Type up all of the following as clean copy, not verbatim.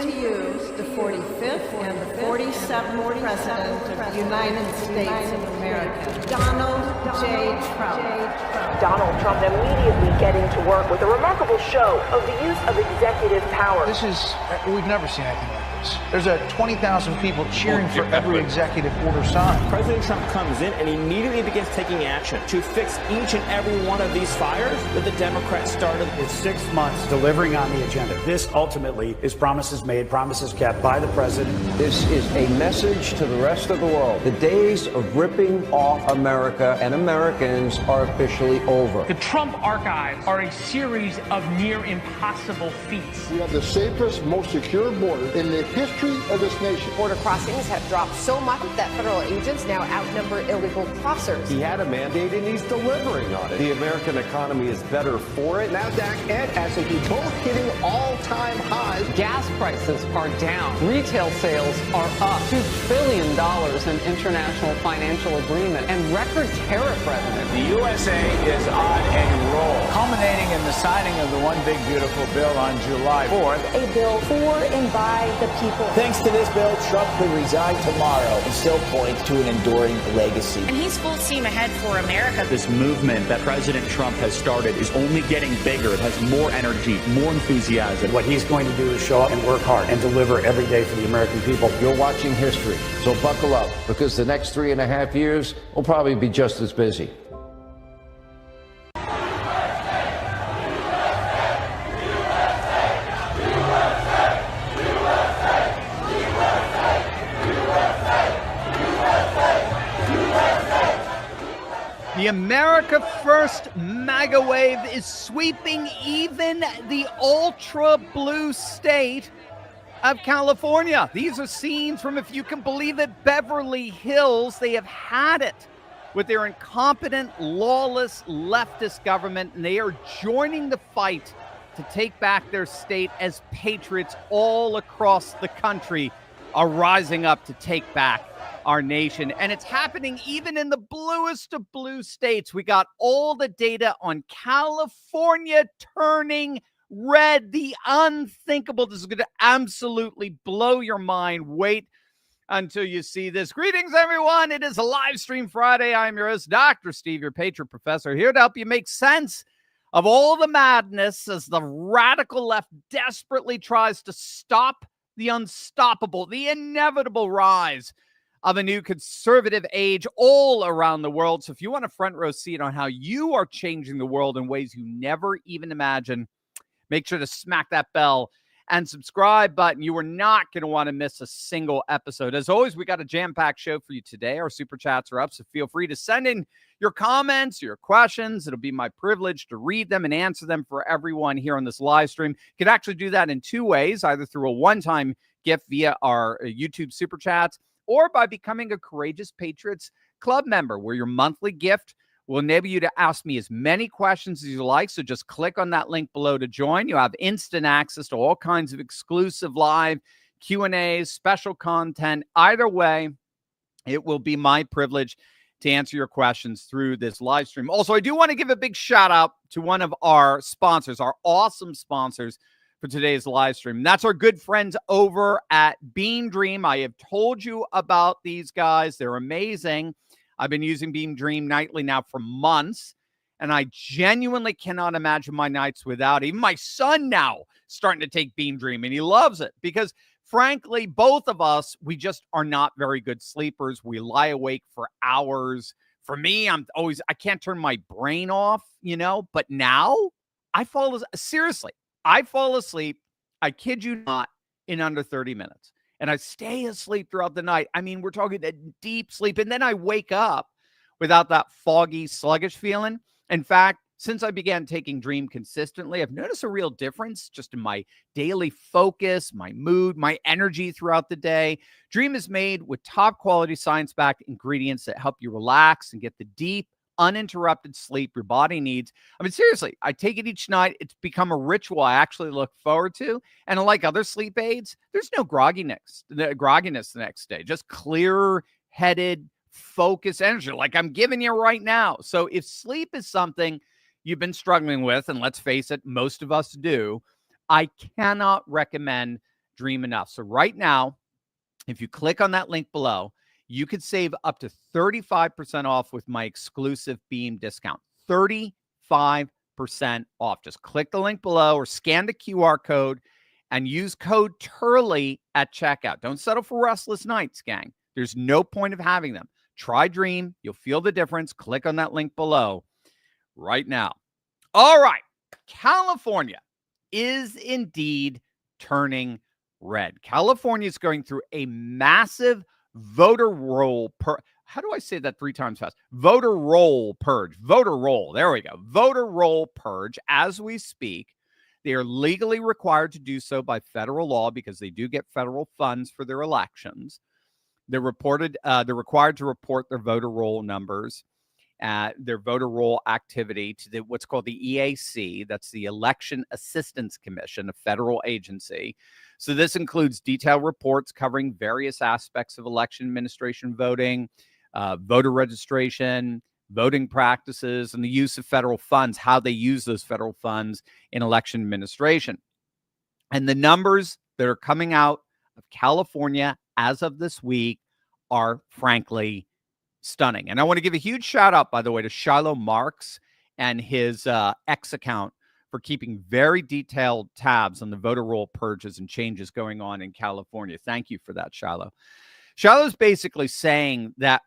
to you the 45th and the 47th President of the United States of America, Donald J. Trump. Donald Trump immediately getting to work with a remarkable show of the use of executive power. We've never seen anything like this. There's 20,000 people cheering for every executive order signed. President Trump comes in and immediately begins taking action to fix each and every one of these fires that the Democrats started. It's 6 months delivering on the agenda. This ultimately is promises made, promises kept by the president. This is a message to the rest of the world. The days of ripping off America and Americans are officially over. The Trump archives are a series of near impossible feats. We have the safest, most secure border in the history of this nation. Border crossings have dropped so much that federal agents now outnumber illegal crossers. He had a mandate and he's delivering on it. The American economy is better for it. NASDAQ and S&P both hitting all-time highs. Gas prices are down. Retail sales are up. $2 billion in international financial agreement and record tariff revenue. The USA is on a roll, culminating in the signing of the One Big Beautiful Bill on July 4th. A bill for and by the people. Thanks to this bill, Trump could resign tomorrow and still point to an enduring legacy. And he's full steam ahead for America. This movement that President Trump has started is only getting bigger. It has more energy, more enthusiasm. What he's going to do is show up and work hard and deliver every day for the American people. You're watching history, so buckle up, because the next 3.5 years will probably be just as busy. The America First MAGA wave is sweeping even the ultra-blue state of California. These are scenes from, if you can believe it, Beverly Hills. They have had it with their incompetent, lawless, leftist government, and they are joining the fight to take back their state as patriots all across the country are rising up to take back our nation. And it's happening even in the bluest of blue states. We got all the data on California turning red, the unthinkable. This is going to absolutely blow your mind. Wait until you see this. Greetings, everyone. It is a live stream Friday. I'm your host, Dr. Steve, your Patriot Professor, here to help you make sense of all the madness as the radical left desperately tries to stop the unstoppable, the inevitable rise of a new conservative age all around the world. So if you want a front row seat on how you are changing the world in ways you never even imagined, make sure to smack that bell and subscribe button. You are not going to want to miss a single episode. As always, we got a jam-packed show for you today. Our super chats are up, so feel free to send in your comments, your questions. It'll be my privilege to read them and answer them for everyone here on this live stream. You can actually do that in two ways, either through a one-time gift via our YouTube super chats or by becoming a Courageous Patriots Club member, where your monthly gift will enable you to ask me as many questions as you like. So just click on that link below to join. You have instant access to all kinds of exclusive live Q&As, special content. Either way, it will be my privilege to answer your questions through this live stream. Also, I do want to give a big shout out to one of our sponsors, our awesome sponsors for today's live stream. That's our good friends over at Beam Dream. I have told you about these guys. They're amazing. I've been using Beam Dream nightly now for months, and I genuinely cannot imagine my nights without it. Even my son now starting to take Beam Dream, and he loves it because, frankly, both of us, we just are not very good sleepers. We lie awake for hours. For me, I can't turn my brain off, but now I fall asleep, I kid you not, in under 30 minutes. And I stay asleep throughout the night. I mean, we're talking that deep sleep. And then I wake up without that foggy, sluggish feeling. In fact, since I began taking Dream consistently, I've noticed a real difference just in my daily focus, my mood, my energy throughout the day. Dream is made with top quality science-backed ingredients that help you relax and get the deep, uninterrupted sleep your body needs. I mean, seriously, I take it each night. It's become a ritual I actually look forward to. And unlike other sleep aids, there's no grogginess the next day. Just clear-headed, focused energy like I'm giving you right now. So if sleep is something you've been struggling with, and let's face it, most of us do, I cannot recommend dream enough. So right now, if you click on that link below, you could save up to 35% off with my exclusive Beam discount. 35% off. Just click the link below or scan the QR code and use code TURLEY at checkout. Don't settle for restless nights, gang. There's no point of having them. Try Dream. You'll feel the difference. Click on that link below right now. All right. California is indeed turning red. California is going through a massive voter roll how do I say that 3 times fast? Voter roll purge. Voter roll. There we go. Voter roll purge as we speak. They are legally required to do so by federal law because they do get federal funds for their elections. They're required to report their voter roll numbers, their voter roll activity to what's called the EAC. That's the Election Assistance Commission, a federal agency. So this includes detailed reports covering various aspects of election administration voting, voter registration, voting practices, and the use of federal funds, how they use those federal funds in election administration. And the numbers that are coming out of California as of this week are frankly stunning. And I want to give a huge shout out, by the way, to Shiloh Marks and his X account for keeping very detailed tabs on the voter roll purges and changes going on in California. Thank you for that, Shiloh. Shiloh's basically saying that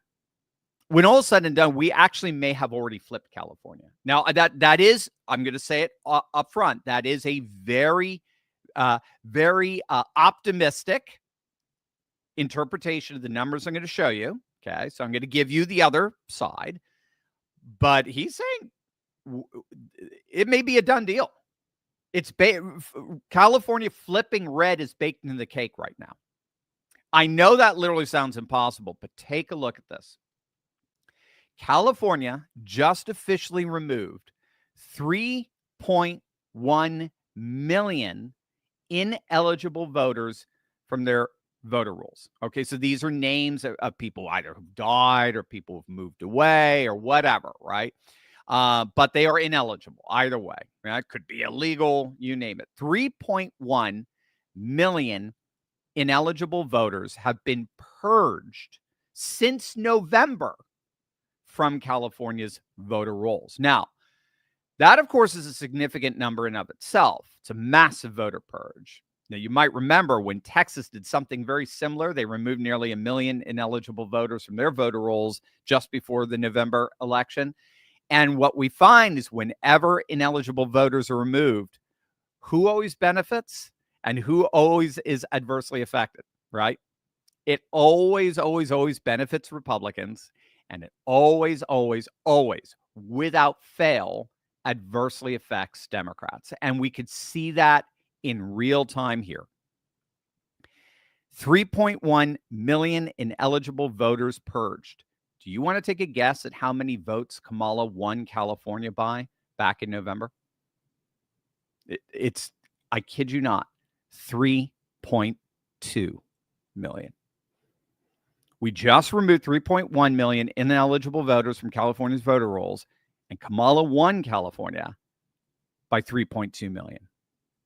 when all is said and done, we actually may have already flipped California. Now, that is, I'm going to say it up front, that is a very optimistic interpretation of the numbers I'm going to show you. Okay, so I'm going to give you the other side, but he's saying it may be a done deal. It's California flipping red is baked into the cake right now. I know that literally sounds impossible, but take a look at this. California just officially removed 3.1 million ineligible voters from their voter rolls. Okay, so these are names of people either who've died or people who've moved away or whatever, right? But they are ineligible either way. Right? It could be illegal, you name it. 3.1 million ineligible voters have been purged since November from California's voter rolls. Now, that, of course, is a significant number in of itself. It's a massive voter purge. Now, you might remember when Texas did something very similar. They removed nearly 1 million ineligible voters from their voter rolls just before the November election. And what we find is whenever ineligible voters are removed, who always benefits and who always is adversely affected, right? It always benefits Republicans, and it always, without fail, adversely affects Democrats. And we could see that in real time here. 3.1 million ineligible voters purged. Do you want to take a guess at how many votes Kamala won California by back in November? It's, I kid you not, 3.2 million. We just removed 3.1 million ineligible voters from California's voter rolls, and Kamala won California by 3.2 million.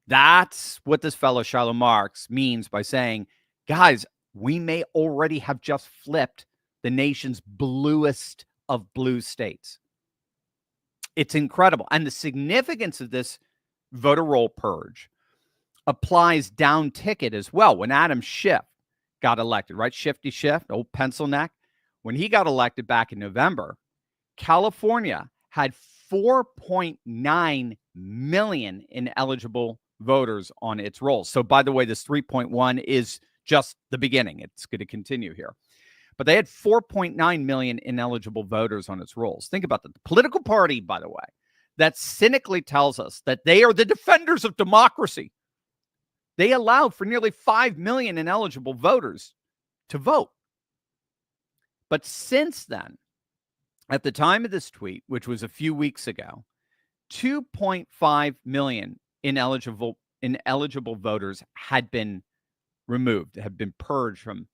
That's what this fellow Shiloh Marks means by saying, guys, we may already have just flipped the nation's bluest of blue states. It's incredible. And the significance of this voter roll purge applies down ticket as well. When Adam Schiff got elected, right? Shifty Schiff, old pencil neck. When he got elected back in November, California had 4.9 million ineligible voters on its rolls. So, by the way, this 3.1 is just the beginning. It's going to continue here. But they had 4.9 million ineligible voters on its rolls. Think about that. The political party, by the way, that cynically tells us that they are the defenders of democracy. They allowed for nearly 5 million ineligible voters to vote. But since then, at the time of this tweet, which was a few weeks ago, 2.5 million ineligible voters had been removed, had been purged from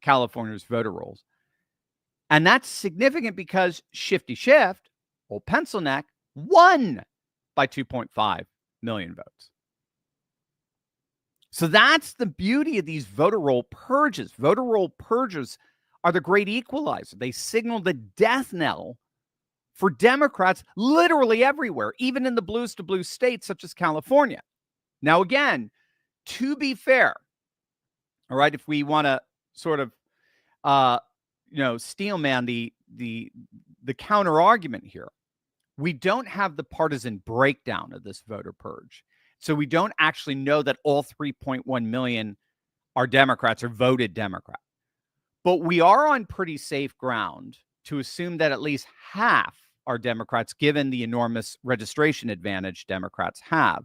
California's voter rolls. And that's significant because Shifty Shift, old pencil neck, won by 2.5 million votes. So that's the beauty of these voter roll purges. Voter roll purges are the great equalizer. They signal the death knell for Democrats literally everywhere, even in the bluest to blue states such as California. Now, again, to be fair, all right, if we want to sort of, steelman the counter argument here, we don't have the partisan breakdown of this voter purge. So we don't actually know that all 3.1 million are Democrats or voted Democrat. But we are on pretty safe ground to assume that at least half are Democrats, given the enormous registration advantage Democrats have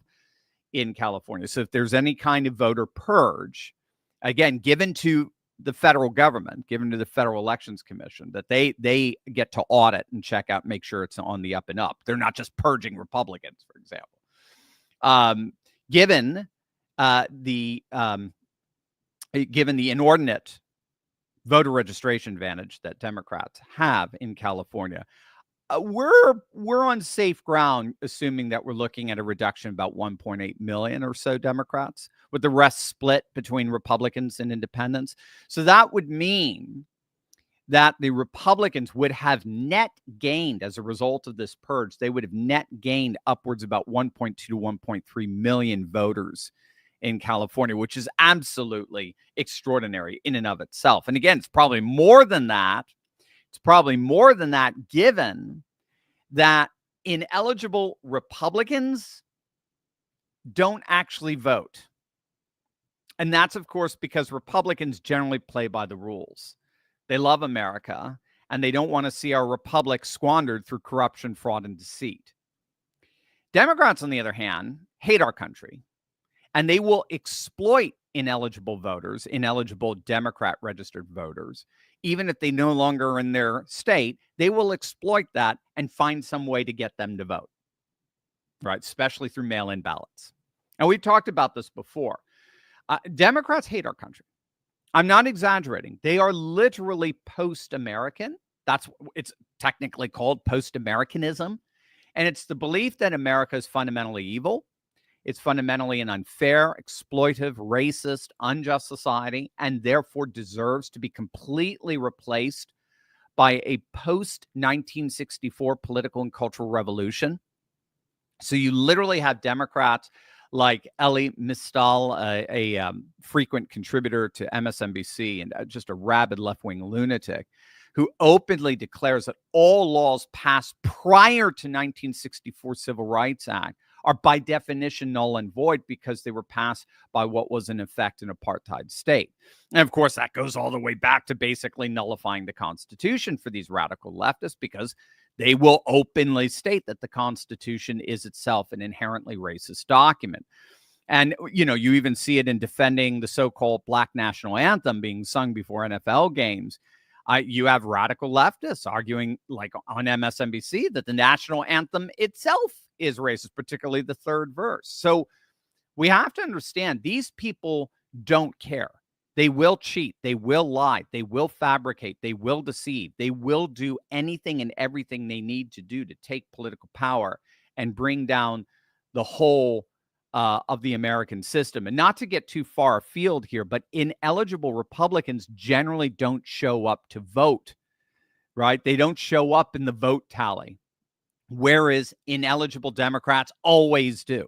in California. So if there's any kind of voter purge, again, given to the federal government, given to the Federal Elections Commission, that they get to audit and check out, make sure it's on the up and up. They're not just purging Republicans, for example. Given the inordinate voter registration advantage that Democrats have in California, we're on safe ground, assuming that we're looking at a reduction of about 1.8 million or so Democrats, with the rest split between Republicans and independents. So that would mean that the Republicans would have net gained as a result of this purge. They would have net gained upwards about 1.2 to 1.3 million voters in California, which is absolutely extraordinary in and of itself. And again, it's probably more than that. It's probably more than that, given that ineligible Republicans don't actually vote. And that's, of course, because Republicans generally play by the rules. They love America, and they don't want to see our republic squandered through corruption, fraud, and deceit. Democrats, on the other hand, hate our country, and they will exploit ineligible voters, ineligible Democrat-registered voters. Even if they no longer are in their state, they will exploit that and find some way to get them to vote, right? Especially through mail-in ballots. And we've talked about this before. Democrats hate our country. I'm not exaggerating. They are literally post-American. That's it's technically called post-Americanism. And it's the belief that America is fundamentally evil. It's fundamentally an unfair, exploitive, racist, unjust society, and therefore deserves to be completely replaced by a post-1964 political and cultural revolution. So you literally have Democrats like Elie Mystal, a frequent contributor to MSNBC and just a rabid left-wing lunatic, who openly declares that all laws passed prior to 1964 Civil Rights Act are by definition null and void because they were passed by what was in effect an apartheid state. And of course, that goes all the way back to basically nullifying the Constitution for these radical leftists, because they will openly state that the Constitution is itself an inherently racist document. And, you even see it in defending the so-called Black National Anthem being sung before NFL games. You have radical leftists arguing, like on MSNBC, that the national anthem itself is racist, particularly the third verse. So we have to understand these people don't care. They will cheat. They will lie. They will fabricate. They will deceive. They will do anything and everything they need to do to take political power and bring down the whole of the American system. And not to get too far afield here, but ineligible Republicans generally don't show up to vote, right? They don't show up in the vote tally, whereas ineligible Democrats always do.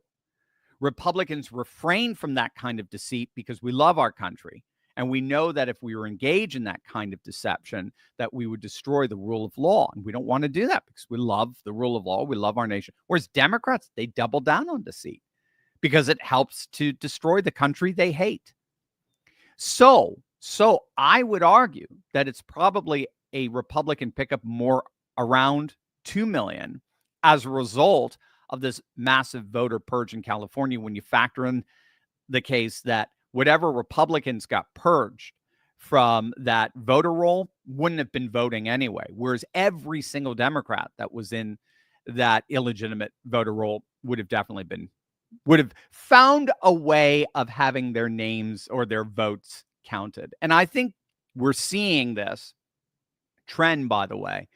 Republicans refrain from that kind of deceit because we love our country. And we know that if we were engaged in that kind of deception, that we would destroy the rule of law. And we don't want to do that because we love the rule of law. We love our nation. Whereas Democrats, they double down on deceit because it helps to destroy the country they hate. So I would argue that it's probably a Republican pickup more around 2 million as a result of this massive voter purge in California, when you factor in the case that whatever Republicans got purged from that voter roll wouldn't have been voting anyway, whereas every single Democrat that was in that illegitimate voter roll would have found a way of having their names or their votes counted. And I think we're seeing this trend, by the way,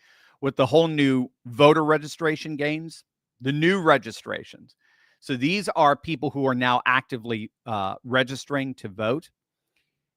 with the whole new voter registration games, the new registrations. So these are people who are now actively registering to vote.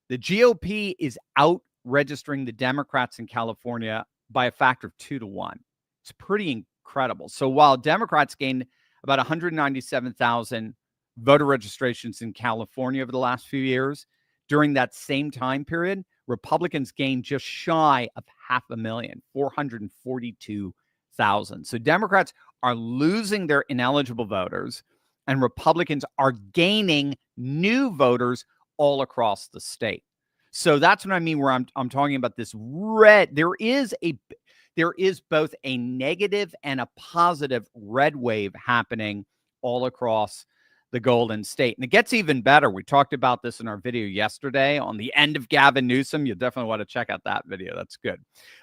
The GOP is out registering the Democrats in California by a factor of 2-1. It's pretty incredible. So while Democrats gained about 197,000 voter registrations in California over the last few years, during that same time period, Republicans gained just shy of 500,000, 442,000. So Democrats are losing their ineligible voters, and Republicans are gaining new voters all across the state. So that's what I mean where I'm talking about this red. There is both a negative and a positive red wave happening all across the Golden State. And it gets even better. We talked about this in our video yesterday on the end of Gavin Newsom. You definitely want to check out that video. That's good.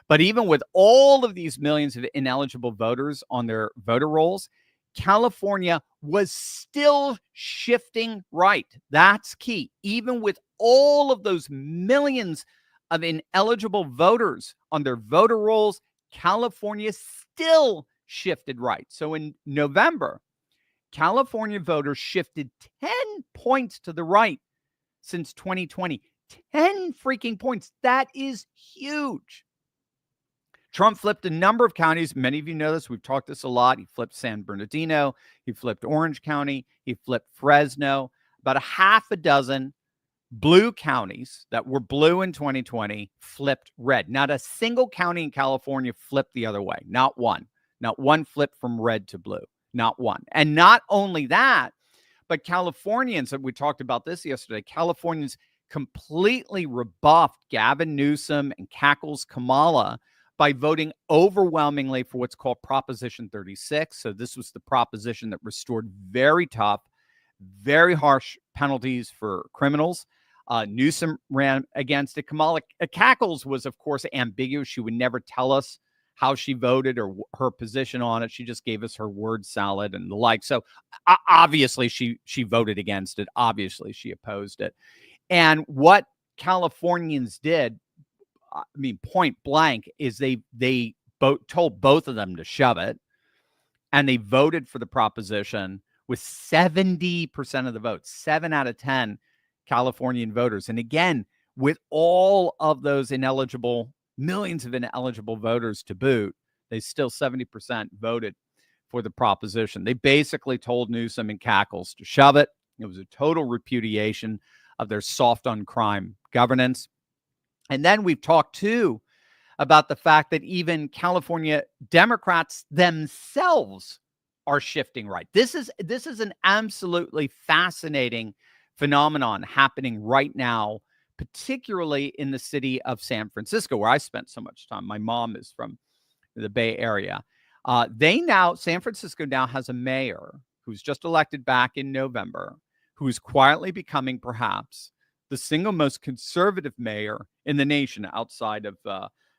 But even with all of these millions of ineligible voters on their voter rolls, California was still shifting right. That's key. Even with all of those millions of ineligible voters on their voter rolls, California still shifted right. So in November, California voters shifted 10 points to the right since 2020. 10 freaking points. That is huge. Trump flipped a number of counties. Many of you know this. We've talked this a lot. He flipped San Bernardino. He flipped Orange County. He flipped Fresno. About a half a dozen blue counties that were blue in 2020 flipped red. Not a single county in California flipped the other way. Not one. Not one flipped from red to blue. Not one. And not only that, but Californians, we talked about this yesterday, Californians completely rebuffed Gavin Newsom and Cackles Kamala by voting overwhelmingly for what's called Proposition 36. So this was the proposition that restored very tough, very harsh penalties for criminals. Newsom ran against it. Kamala Cackles was, of course, ambiguous. She would never tell us how she voted or her position on it. She just gave us her word salad and the like. So obviously she voted against it. Obviously she opposed it. And what Californians did, I mean, point blank, is they told both of them to shove it, and they voted for the proposition with 70% of the votes, 7 out of 10 Californian voters. And again, with all of those millions of ineligible voters to boot, they still 70% voted for the proposition. They basically told Newsom and Cackles to shove it. It was a total repudiation of their soft on crime governance. And then we've talked too about the fact that even California Democrats themselves are shifting right. This is an absolutely fascinating phenomenon happening right now, particularly in the city of San Francisco, where I spent so much time. My mom is from the Bay Area. San Francisco now has a mayor who's just elected back in November, who is quietly becoming perhaps the single most conservative mayor in the nation outside of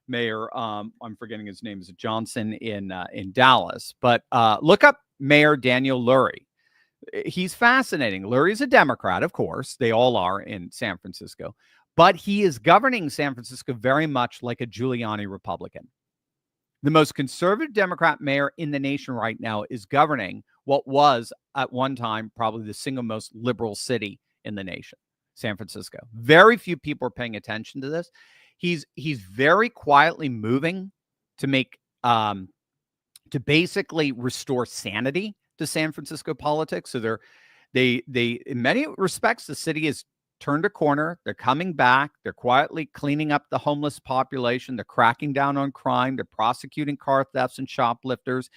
Mayor, I'm forgetting his name, is it Johnson in Dallas. But look up Mayor Daniel Lurie. He's fascinating. Lurie's a Democrat, of course. They all are in San Francisco. But he is governing San Francisco very much like a Giuliani Republican. The most conservative Democrat mayor in the nation right now is governing what was at one time probably the single most liberal city in the nation, San Francisco. Very few people are paying attention to this. He's very quietly moving to make to basically restore sanity to San Francisco politics. So they in many respects, the city has turned a corner. They're coming back. They're quietly cleaning up the homeless population. They're cracking down on crime. They're prosecuting car thefts and shoplifters.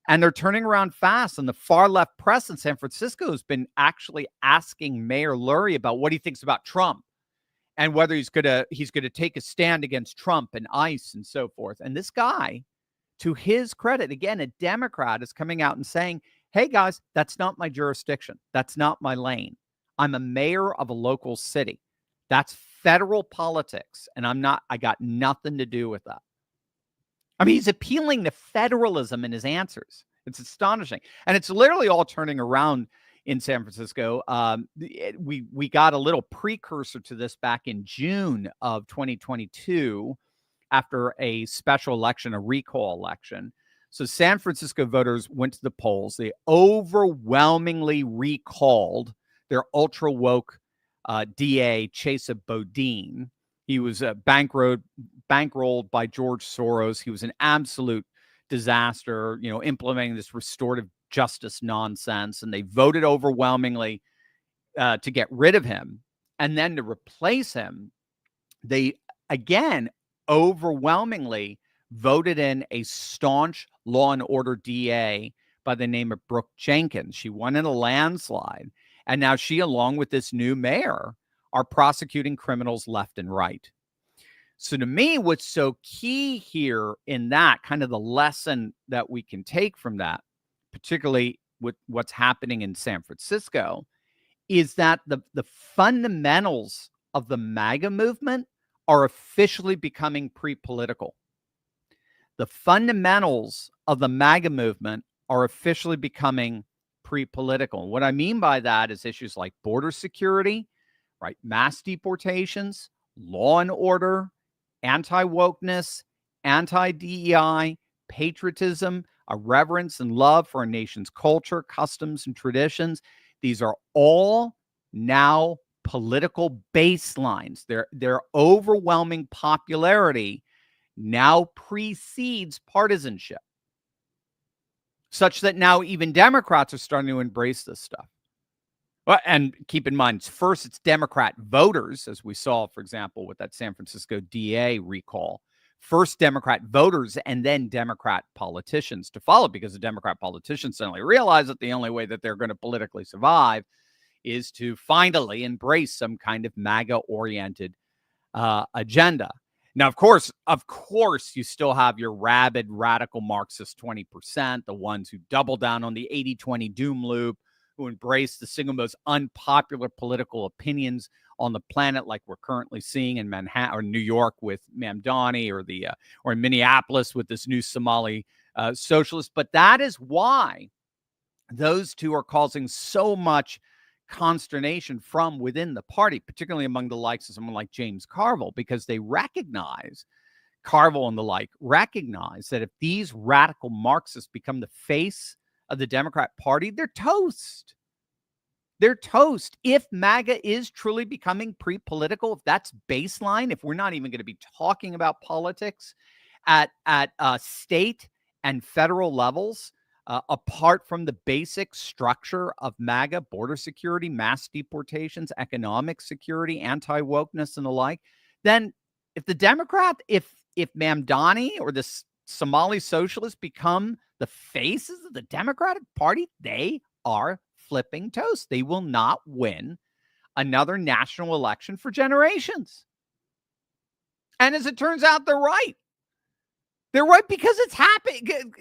And they're turning around fast. And the far left press in San Francisco has been actually asking Mayor Lurie about what he thinks about Trump and whether he's gonna take a stand against Trump and ICE and so forth. And this guy, to his credit, again, a Democrat, is coming out and saying, hey, guys, that's not my jurisdiction. That's not my lane. I'm a mayor of a local city. That's federal politics. And I got nothing to do with that. I mean, he's appealing to federalism in his answers. It's astonishing. And it's literally all turning around in San Francisco. We got a little precursor to this back in June of 2022 after a special election, a recall election. So San Francisco voters went to the polls. They overwhelmingly recalled their ultra woke DA, Chesa Boudin. He was bankrolled by George Soros. He was an absolute disaster, implementing this restorative justice nonsense. And they voted overwhelmingly to get rid of him. And then to replace him, they again overwhelmingly voted in a staunch law and order DA by the name of Brooke Jenkins. She won in a landslide. And now she, along with this new mayor, are prosecuting criminals left and right. So to me, what's so key here in that, kind of the lesson that we can take from that, particularly with what's happening in San Francisco, is that the fundamentals of the MAGA movement are officially becoming pre-political. The fundamentals of the MAGA movement are officially becoming pre-political. What I mean by that is issues like border security, right? Mass deportations, law and order, anti-wokeness, anti-DEI, patriotism, a reverence and love for our nation's culture, customs, and traditions. These are all now political baselines. Their overwhelming popularity now precedes partisanship, such that now even Democrats are starting to embrace this stuff. Well, and keep in mind, first it's Democrat voters, as we saw, for example, with that San Francisco DA recall. First Democrat voters and then Democrat politicians to follow, because the Democrat politicians suddenly realize that the only way that they're going to politically survive is to finally embrace some kind of MAGA-oriented agenda. Now, of course, you still have your rabid, radical Marxist 20%, the ones who double down on the 80-20 doom loop, who embrace the single most unpopular political opinions on the planet, like we're currently seeing in Manhattan or New York with Mamdani, or in Minneapolis with this new Somali socialist. But that is why those two are causing so much consternation from within the party, particularly among the likes of someone like James Carville, because they recognize, Carville and the like, recognize that if these radical Marxists become the face of the Democrat Party, they're toast. They're toast. If MAGA is truly becoming pre-political, if that's baseline, if we're not even going to be talking about politics at state and federal levels, apart from the basic structure of MAGA, border security, mass deportations, economic security, anti-wokeness, and the like, then if the Democrat, if Mamdani or this Somali socialists become the faces of the Democratic Party, they are flipping toast. They will not win another national election for generations. And as it turns out, they're right. They're right because it's happening.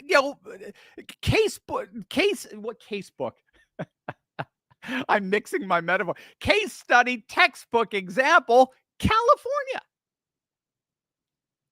What casebook? I'm mixing my metaphor. Case study, textbook example, California.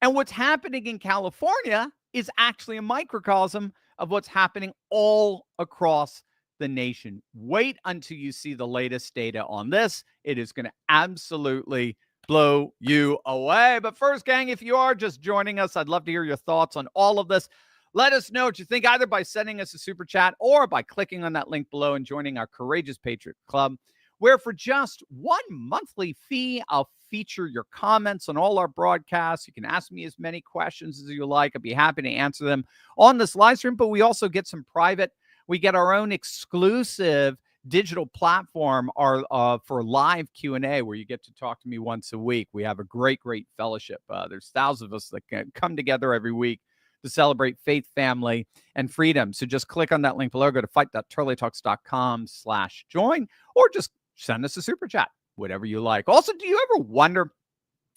And what's happening in California is actually a microcosm of what's happening all across the nation. Wait until you see the latest data on this. It is going to absolutely blow you away. But first, gang, if you are just joining us, I'd love to hear your thoughts on all of this. Let us know what you think, either by sending us a super chat or by clicking on that link below and joining our Courageous Patriots Club, where for just one monthly fee, I'll feature your comments on all our broadcasts. You can ask me as many questions as you like. I'd be happy to answer them on this live stream, but we also get some private. We get our own exclusive digital platform for live Q&A, where you get to talk to me once a week. We have a great fellowship. There's thousands of us that come together every week to celebrate faith, family, and freedom. So just click on that link below. Go to fight.turleytalks.com/join, or just send us a super chat, whatever you like. Also, do you ever wonder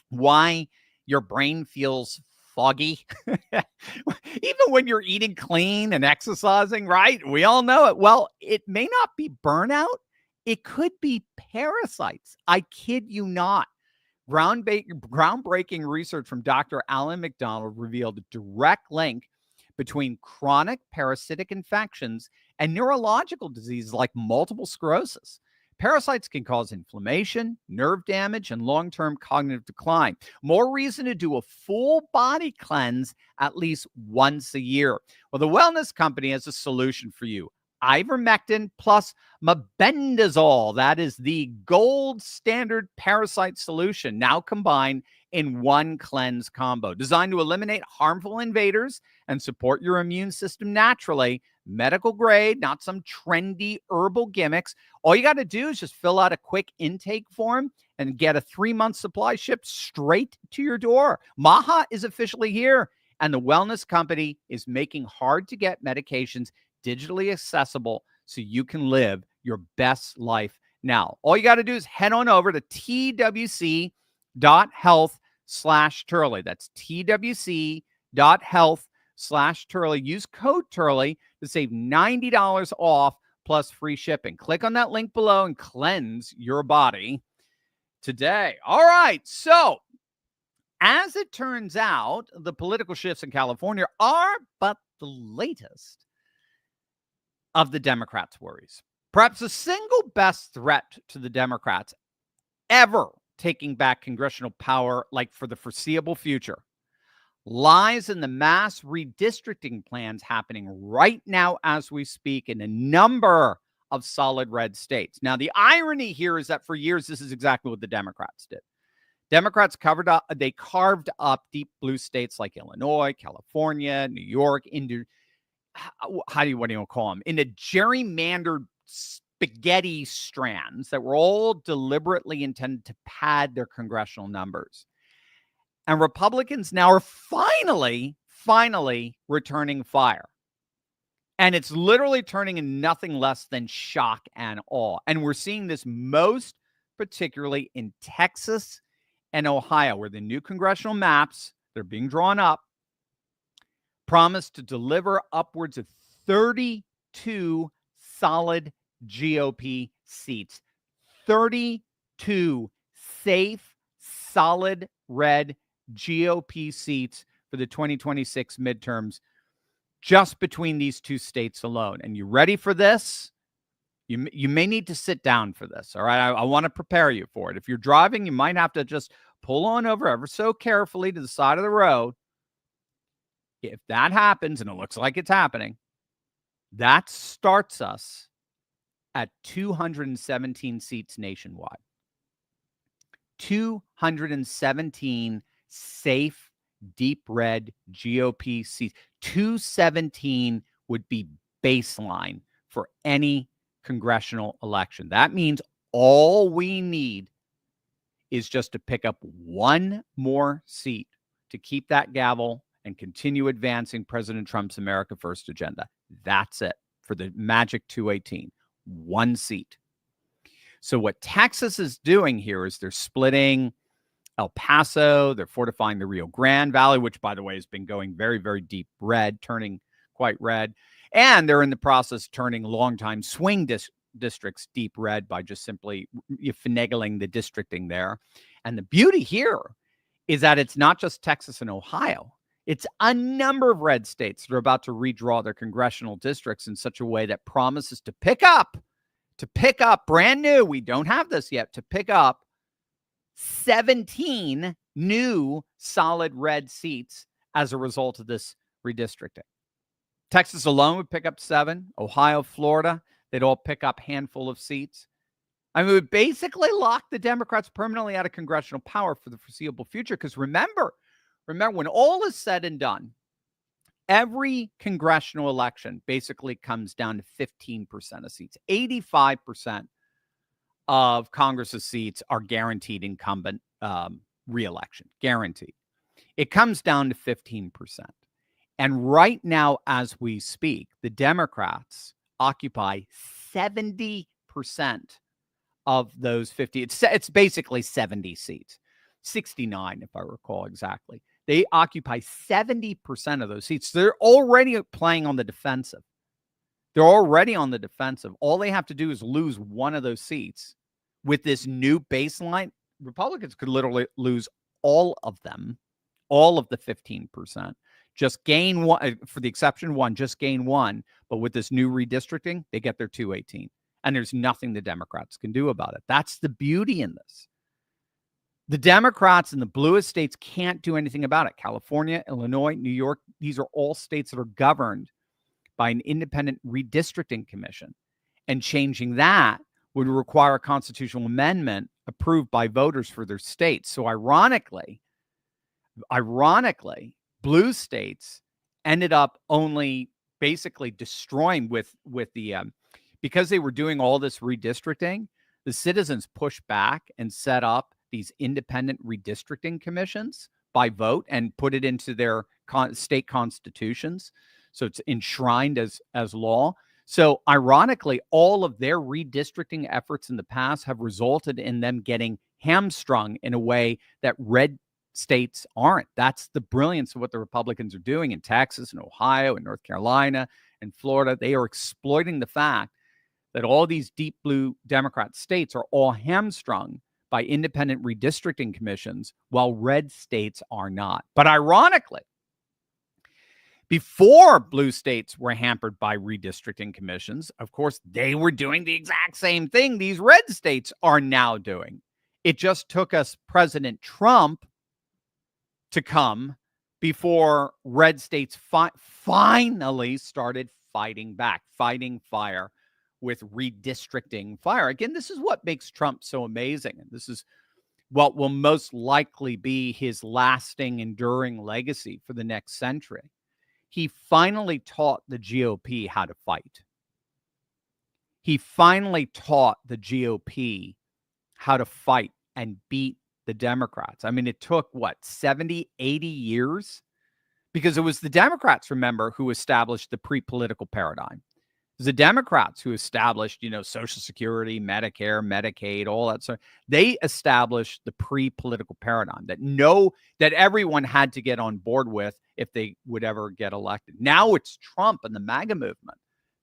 why your brain feels foggy? Even when you're eating clean and exercising, right? We all know it. Well, it may not be burnout. It could be parasites. I kid you not. Groundbreaking research from Dr. Alan McDonald revealed a direct link between chronic parasitic infections and neurological diseases like multiple sclerosis. Parasites can cause inflammation, nerve damage, and long-term cognitive decline. More reason to do a full body cleanse at least once a year. Well, the Wellness Company has a solution for you. Ivermectin plus mebendazole. That is the gold standard parasite solution, now combined in one cleanse combo, designed to eliminate harmful invaders and support your immune system naturally. Medical grade, not some trendy herbal gimmicks. All you got to do is just fill out a quick intake form and get a 3-month supply shipped straight to your door. Maha is officially here, and the Wellness Company is making hard-to-get medications digitally accessible so you can live your best life now. All you got to do is head on over to twc.health/Turley. That's twc.health/Turley. Use code Turley to save $90 off plus free shipping. Click on that link below and cleanse your body today. All right. So, as it turns out, the political shifts in California are but the latest of the Democrats' worries. Perhaps the single best threat to the Democrats ever taking back congressional power, like for the foreseeable future, lies in the mass redistricting plans happening right now as we speak in a number of solid red states. Now, the irony here is that for years, this is exactly what the Democrats did. Democrats carved up deep blue states like Illinois, California, New York, into what do you call them? In a gerrymandered spaghetti strands that were all deliberately intended to pad their congressional numbers. And Republicans now are finally returning fire. And it's literally turning in nothing less than shock and awe. And we're seeing this most particularly in Texas and Ohio, where the new congressional maps, they're being drawn up, promise to deliver upwards of 32 solid GOP seats. 32 safe, solid red GOP seats for the 2026 midterms, just between these two states alone. And you ready for this? You may need to sit down for this, all right? I want to prepare you for it. If you're driving, you might have to just pull on over ever so carefully to the side of the road. If that happens, and it looks like it's happening, that starts us at 217 seats nationwide. 217 safe, deep red GOP seats. 217 would be baseline for any congressional election. That means all we need is just to pick up one more seat to keep that gavel and continue advancing President Trump's America First agenda. That's it for the magic 218. One seat. So what Texas is doing here is they're splitting El Paso. They're fortifying the Rio Grande Valley, which, by the way, has been going very, very deep red, turning quite red. And they're in the process of turning longtime swing districts deep red by just simply finagling the districting there. And the beauty here is that it's not just Texas and Ohio. It's a number of red states that are about to redraw their congressional districts in such a way that promises to pick up brand new. We don't have this yet, to pick up 17 new solid red seats as a result of this redistricting. Texas alone would pick up 7. Ohio, Florida, they'd all pick up a handful of seats. I mean, it would basically lock the Democrats permanently out of congressional power for the foreseeable future. Because remember, when all is said and done, every congressional election basically comes down to 15% of seats. 85% of Congress's seats are guaranteed incumbent reelection. Guaranteed. It comes down to 15%. And right now, as we speak, the Democrats occupy 70% of those 50. It's basically 70 seats. 69, if I recall exactly. They occupy 70% of those seats. They're already playing on the defensive. They're already on the defensive. All they have to do is lose one of those seats. With this new baseline, Republicans could literally lose all of them, all of the 15%. Just gain one, for the exception one, just gain one. But with this new redistricting, they get their 218. And there's nothing the Democrats can do about it. That's the beauty in this. The Democrats in the bluest states can't do anything about it. California, Illinois, New York, these are all states that are governed by an independent redistricting commission. And changing that would require a constitutional amendment approved by voters for their states. So ironically, blue states ended up only basically destroying with the because they were doing all this redistricting, the citizens pushed back and set up these independent redistricting commissions by vote and put it into their state constitutions. So it's enshrined as law. So ironically, all of their redistricting efforts in the past have resulted in them getting hamstrung in a way that red states aren't. That's the brilliance of what the Republicans are doing in Texas and Ohio and North Carolina and Florida. They are exploiting the fact that all these deep blue Democrat states are all hamstrung by independent redistricting commissions, while red states are not. But ironically, before blue states were hampered by redistricting commissions, of course, they were doing the exact same thing these red states are now doing. It just took us President Trump to come before red states finally started fighting back, fighting fire with redistricting fire. Again, this is what makes Trump so amazing. And this is what will most likely be his lasting, enduring legacy for the next century. He finally taught the GOP how to fight. He finally taught the GOP how to fight and beat the Democrats. I mean, it took, 70, 80 years? Because it was the Democrats, remember, who established the pre-political paradigm. It was the Democrats who established, Social Security, Medicare, Medicaid, all that stuff. They established the pre-political paradigm that everyone had to get on board with if they would ever get elected. Now it's Trump and the MAGA movement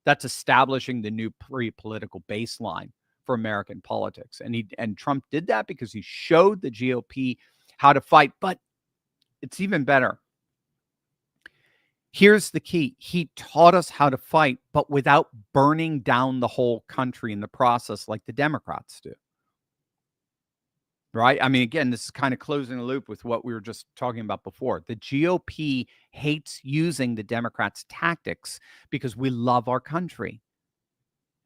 that's establishing the new pre-political baseline for American politics. And Trump did that because he showed the GOP how to fight. But it's even better. Here's the key. He taught us how to fight, but without burning down the whole country in the process like the Democrats do. Right? I mean, again, this is kind of closing the loop with what we were just talking about before. The GOP hates using the Democrats' tactics because we love our country.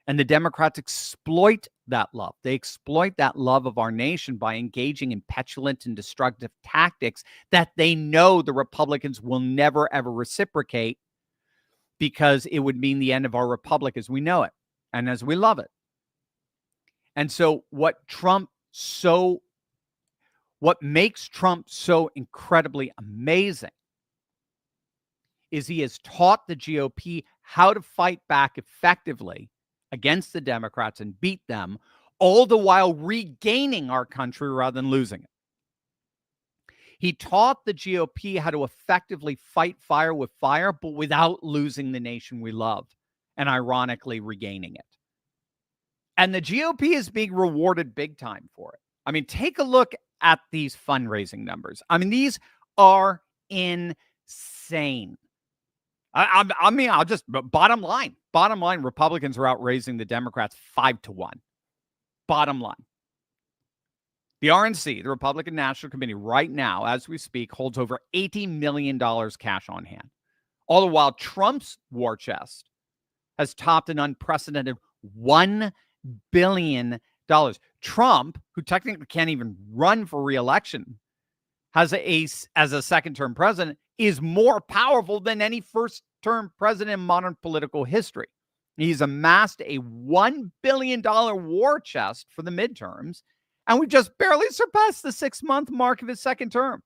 And the Democrats exploit that love. They exploit that love of our nation by engaging in petulant and destructive tactics that they know the Republicans will never, ever reciprocate, because it would mean the end of our republic as we know it and as we love it. And so what makes Trump so incredibly amazing is he has taught the GOP how to fight back effectively against the Democrats and beat them, all the while regaining our country rather than losing it. He taught the GOP how to effectively fight fire with fire, but without losing the nation we love, and ironically regaining it. And the GOP is being rewarded big time for it. I mean, take a look at these fundraising numbers. I mean, these are insane. I mean, I'll just, bottom line, Republicans are outraising the Democrats 5-1. Bottom line. The RNC, the Republican National Committee, right now, as we speak, holds over $80 million cash on hand. All the while, Trump's war chest has topped an unprecedented $1 billion. Trump, who technically can't even run for re-election, as a second-term president, is more powerful than any first-term president in modern political history. He's amassed a $1 billion war chest for the midterms, and we just barely surpassed the 6-month mark of his second term.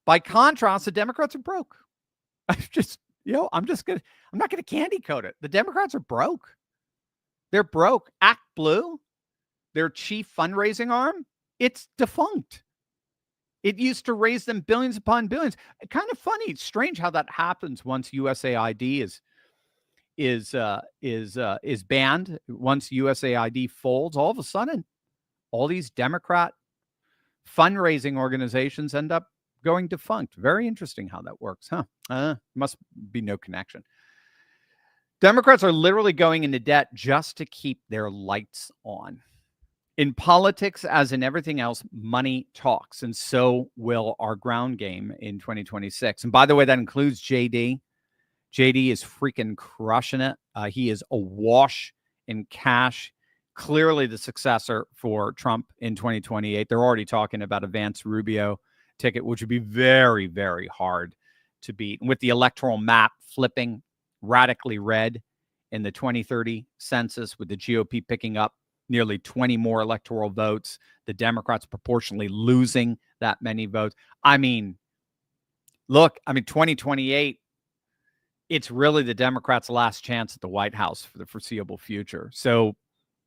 By contrast, the Democrats are broke. I'm not going to candy coat it. The Democrats are broke. They're broke. Act Blue, their chief fundraising arm, it's defunct. It used to raise them billions upon billions. Kind of funny. It's strange how that happens once USAID is banned. Once USAID folds, all of a sudden, all these Democrat fundraising organizations end up going defunct. Very interesting how that works, huh? Must be no connection. Democrats are literally going into debt just to keep their lights on. In politics, as in everything else, money talks, and so will our ground game in 2026. And by the way, that includes JD. JD is freaking crushing it. He is awash in cash. Clearly the successor for Trump in 2028. They're already talking about a Vance Rubio ticket, which would be very, very hard to beat. And with the electoral map flipping radically red in the 2030 census, with the GOP picking up nearly 20 more electoral votes, the Democrats proportionally losing that many votes. I mean, look, 2028, it's really the Democrats' last chance at the White House for the foreseeable future. So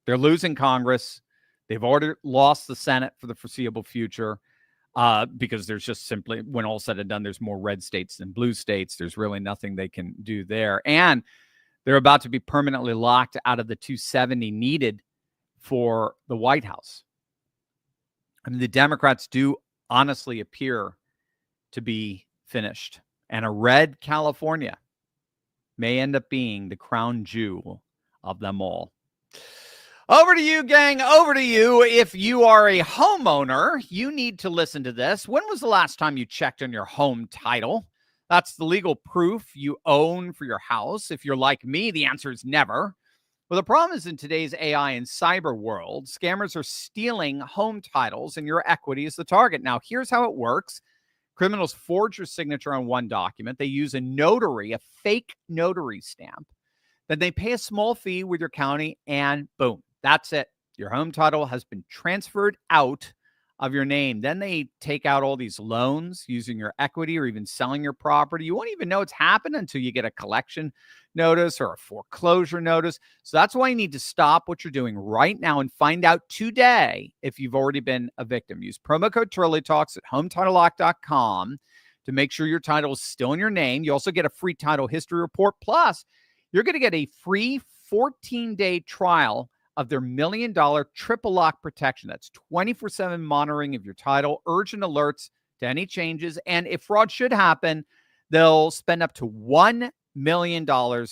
they're losing Congress. They've already lost the Senate for the foreseeable future because there's just simply, when all said and done, there's more red states than blue states. There's really nothing they can do there. And they're about to be permanently locked out of the 270 needed for the White House. I mean, the Democrats do honestly appear to be finished. And a red California may end up being the crown jewel of them all. Over to you, gang. Over to you. If you are a homeowner, you need to listen to this. When was the last time you checked on your home title? That's the legal proof you own for your house. If you're like me, the answer is never. Well, the problem is in today's AI and cyber world, scammers are stealing home titles and your equity is the target. Now, here's how it works. Criminals forge your signature on one document. They use a notary, a fake notary stamp. Then they pay a small fee with your county and boom, that's it. Your home title has been transferred out of your name. Then they take out all these loans using your equity or even selling your property. You won't even know it's happened until you get a collection notice or a foreclosure notice. So that's why you need to stop what you're doing right now and find out today if you've already been a victim. Use promo code TurleyTalks at HometitleLock.com to make sure your title is still in your name. You also get a free title history report. Plus, you're going to get a free 14-day trial of their $1 million triple lock protection. That's 24/7 monitoring of your title, urgent alerts to any changes. And if fraud should happen, they'll spend up to $1 million to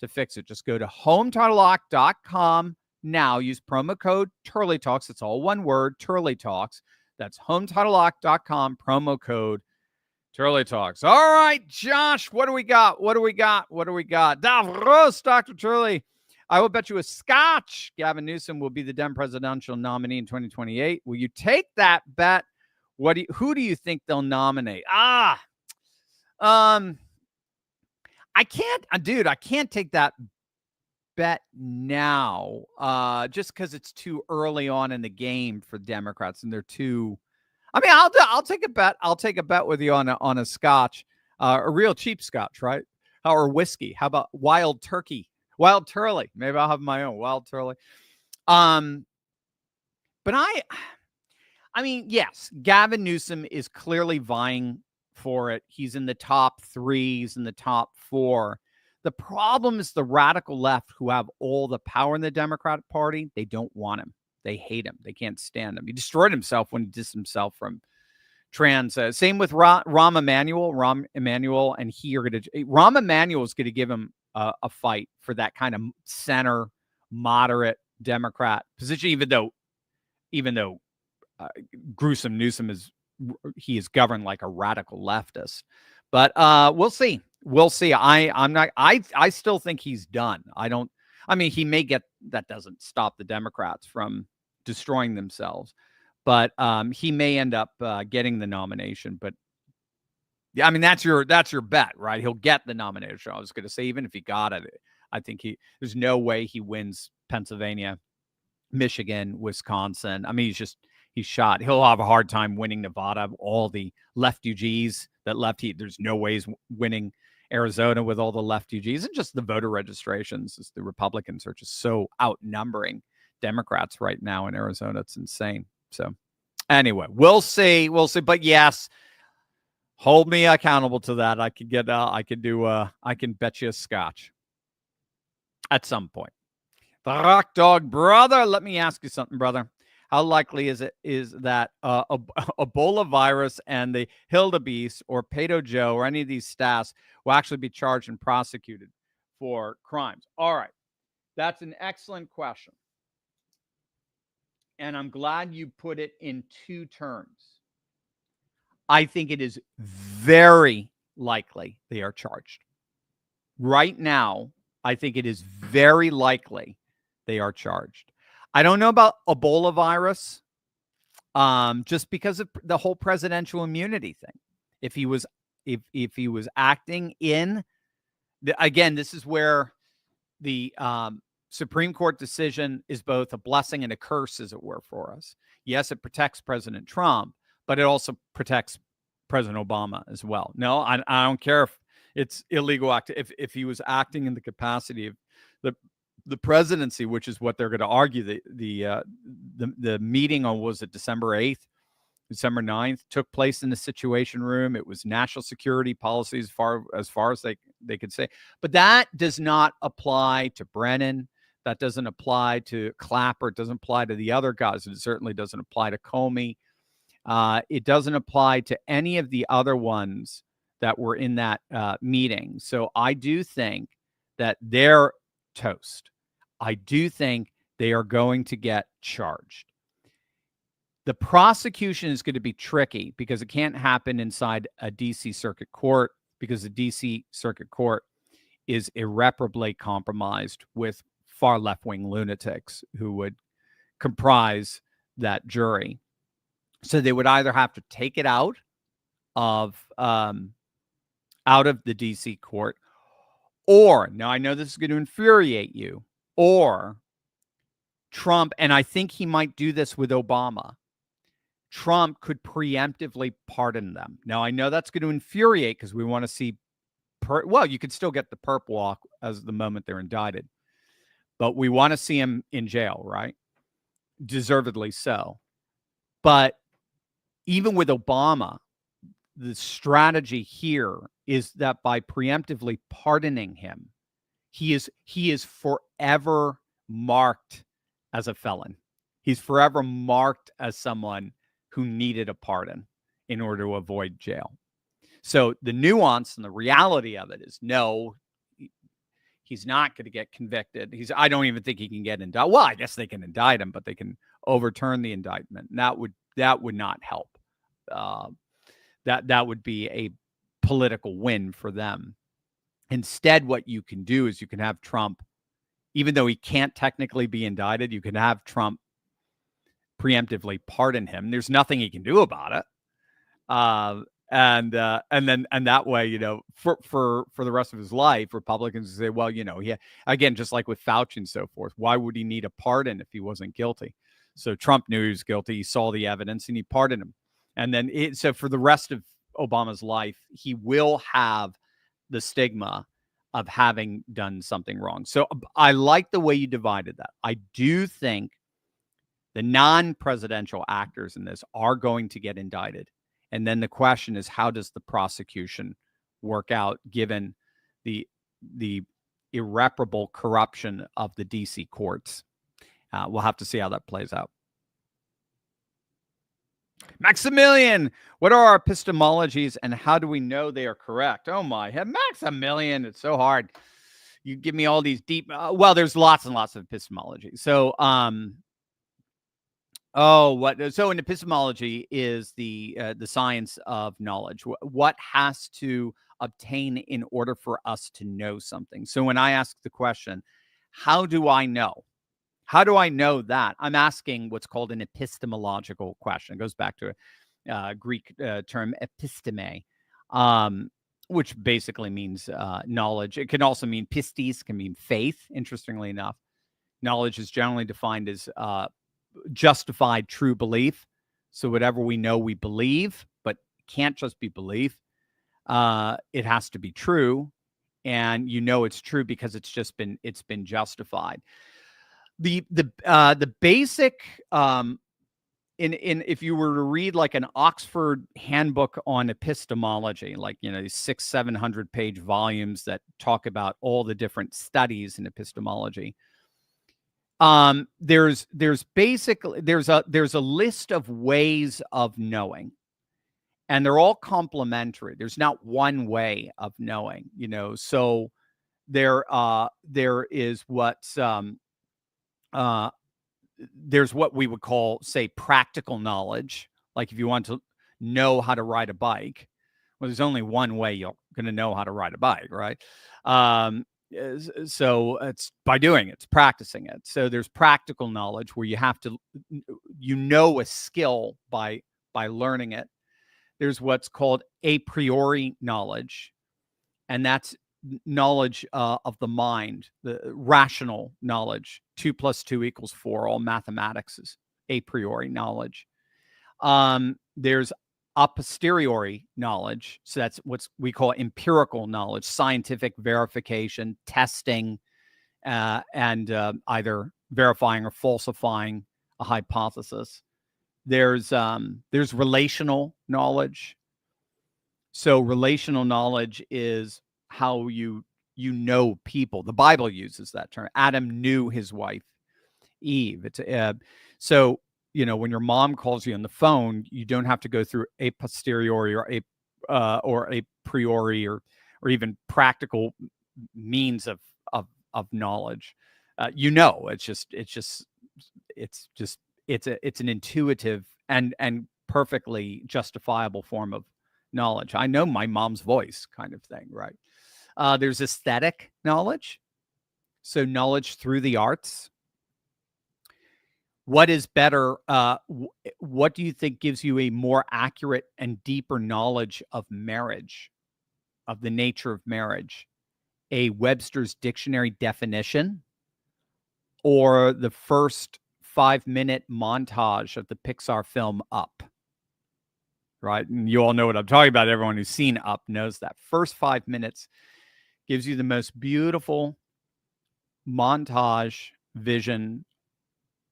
fix it. Just go to HometitleLock.com now. Use promo code TurleyTalks. It's all one word, TurleyTalks. That's HometitleLock.com, promo code TurleyTalks. All right, Josh, what do we got? Davros, Dr. Turley. I will bet you a scotch Gavin Newsom will be the Dem presidential nominee in 2028. Will you take that bet? Who do you think they'll nominate? I can't take that bet now just because it's too early on in the game for Democrats, and they're too. I mean, I'll take a bet. I'll take a bet with you on a scotch, a real cheap scotch, right? Or whiskey. How about Wild Turkey? Wild Turley. Maybe I'll have my own Wild Turley. But I mean, yes, Gavin Newsom is clearly vying for it. He's in the top 3, he's in the top 4. The problem is the radical left who have all the power in the Democratic Party. They don't want him. They hate him. They can't stand him. He destroyed himself when he distanced himself from trans. Same with Rahm Emanuel. Rahm Emanuel and Rahm Emanuel is going to give him a fight for that kind of center, moderate Democrat position. Even though gruesome Newsom is governed like a radical leftist. But we'll see. We'll see. I still think he's done. He may get, that doesn't stop the Democrats from destroying themselves, but he may end up getting the nomination. But yeah, I mean, that's your bet, right? He'll get the nomination. I was going to say, even if he got it, I think there's no way he wins Pennsylvania, Michigan, Wisconsin. I mean, he's shot. He'll have a hard time winning Nevada. All the left-UGs that left, there's no way he's winning Arizona with all the left-UGs, and just the voter registrations. The Republicans are just so outnumbering Democrats right now in Arizona. It's insane. So anyway, we'll see. But yes, hold me accountable to that. I can bet you a scotch at some point. The Rock Dog brother, let me ask you something, brother. How likely is that Ebola virus and the Hildebeest or Pato Joe or any of these staffs will actually be charged and prosecuted for crimes? All right. That's an excellent question. And I'm glad you put it in two terms. I think it is very likely they are charged. Right now, I think it is very likely they are charged. I don't know about Ebola virus, just because of the whole presidential immunity thing. If he was acting in again, this is where the Supreme Court decision is both a blessing and a curse, as it were, for us. Yes, it protects President Trump, but it also protects President Obama as well. No, I don't care if it's illegal act. If he was acting in the capacity of the presidency, which is what they're going to argue. The meeting on, was it December 8th, December 9th, took place in the Situation Room. It was national security policy as far as they could say. But that does not apply to Brennan. That doesn't apply to Clapper. It doesn't apply to the other guys. It certainly doesn't apply to Comey. It doesn't apply to any of the other ones that were in that meeting. So I do think that they're toast. I do think they are going to get charged. The prosecution is going to be tricky because it can't happen inside a D.C. Circuit Court, because the D.C. Circuit Court is irreparably compromised with far left-wing lunatics who would comprise that jury. So they would either have to take it out of the D.C. court, or, now I know this is going to infuriate you, or Trump, and I think he might do this with Obama, Trump could preemptively pardon them. Now, I know that's going to infuriate because we want to see, you could still get the perp walk as the moment they're indicted, but we want to see him in jail, right? Deservedly so. But even with Obama, the strategy here is that by preemptively pardoning him, he is forever marked as a felon. He's forever marked as someone who needed a pardon in order to avoid jail. So the nuance and the reality of it is, no, he's not going to get convicted. I don't even think he can get indicted. Well, I guess they can indict him, but they can overturn the indictment. And that would not help. That would be a political win for them. Instead, what you can do is you can have Trump, even though he can't technically be indicted, you can have Trump preemptively pardon him. There's nothing he can do about it. And that way, for the rest of his life, Republicans say, well, again, just like with Fauci and so forth, why would he need a pardon if he wasn't guilty? So Trump knew he was guilty. He saw the evidence and he pardoned him. And then so for the rest of Obama's life, he will have the stigma of having done something wrong. So I like the way you divided that. I do think the non-presidential actors in this are going to get indicted. And then the question is, how does the prosecution work out given the irreparable corruption of the D.C. courts? We'll have to see how that plays out. Maximilian, what are our epistemologies and how do we know they are correct? Oh my head, Maximilian, it's so hard. You give me all these deep, there's lots and lots of epistemology. So, so an epistemology is the science of knowledge. What has to obtain in order for us to know something? So when I ask the question, how do I know? How do I know that? I'm asking what's called an epistemological question. It goes back to a Greek term, episteme, which basically means knowledge. It can also mean pistis, can mean faith, interestingly enough. Knowledge is generally defined as justified true belief. So whatever we know, we believe, but it can't just be belief. It has to be true. And it's true because it's been justified. The basic if you were to read like an Oxford handbook on epistemology, like these 600-700 page volumes that talk about all the different studies in epistemology, there's a list of ways of knowing, and they're all complementary. There's not one way of knowing, so there is what's there's what we would call, say, practical knowledge. Like if you want to know how to ride a bike, well, there's only one way you're going to know how to ride a bike, right? So it's by doing it, it's practicing it. So there's practical knowledge where you have to, a skill by learning it. There's what's called a priori knowledge, and that's knowledge of the mind, the rational knowledge. 2 + 2 = 4. All mathematics is a priori knowledge. There's a posteriori knowledge. So that's what we call empirical knowledge, scientific verification, testing, and either verifying or falsifying a hypothesis. There's relational knowledge. So relational knowledge is how you know people. The Bible uses that term. Adam knew his wife Eve. It's so when your mom calls you on the phone, you don't have to go through a posteriori or a priori or even practical means of knowledge. It's an intuitive and perfectly justifiable form of knowledge. I know my mom's voice, kind of thing, right? There's aesthetic knowledge, so knowledge through the arts. What is better? What do you think gives you a more accurate and deeper knowledge of marriage, of the nature of marriage? A Webster's Dictionary definition, or the first 5-minute montage of the Pixar film Up? Right? And you all know what I'm talking about. Everyone who's seen Up knows that. First 5 minutes gives you the most beautiful montage vision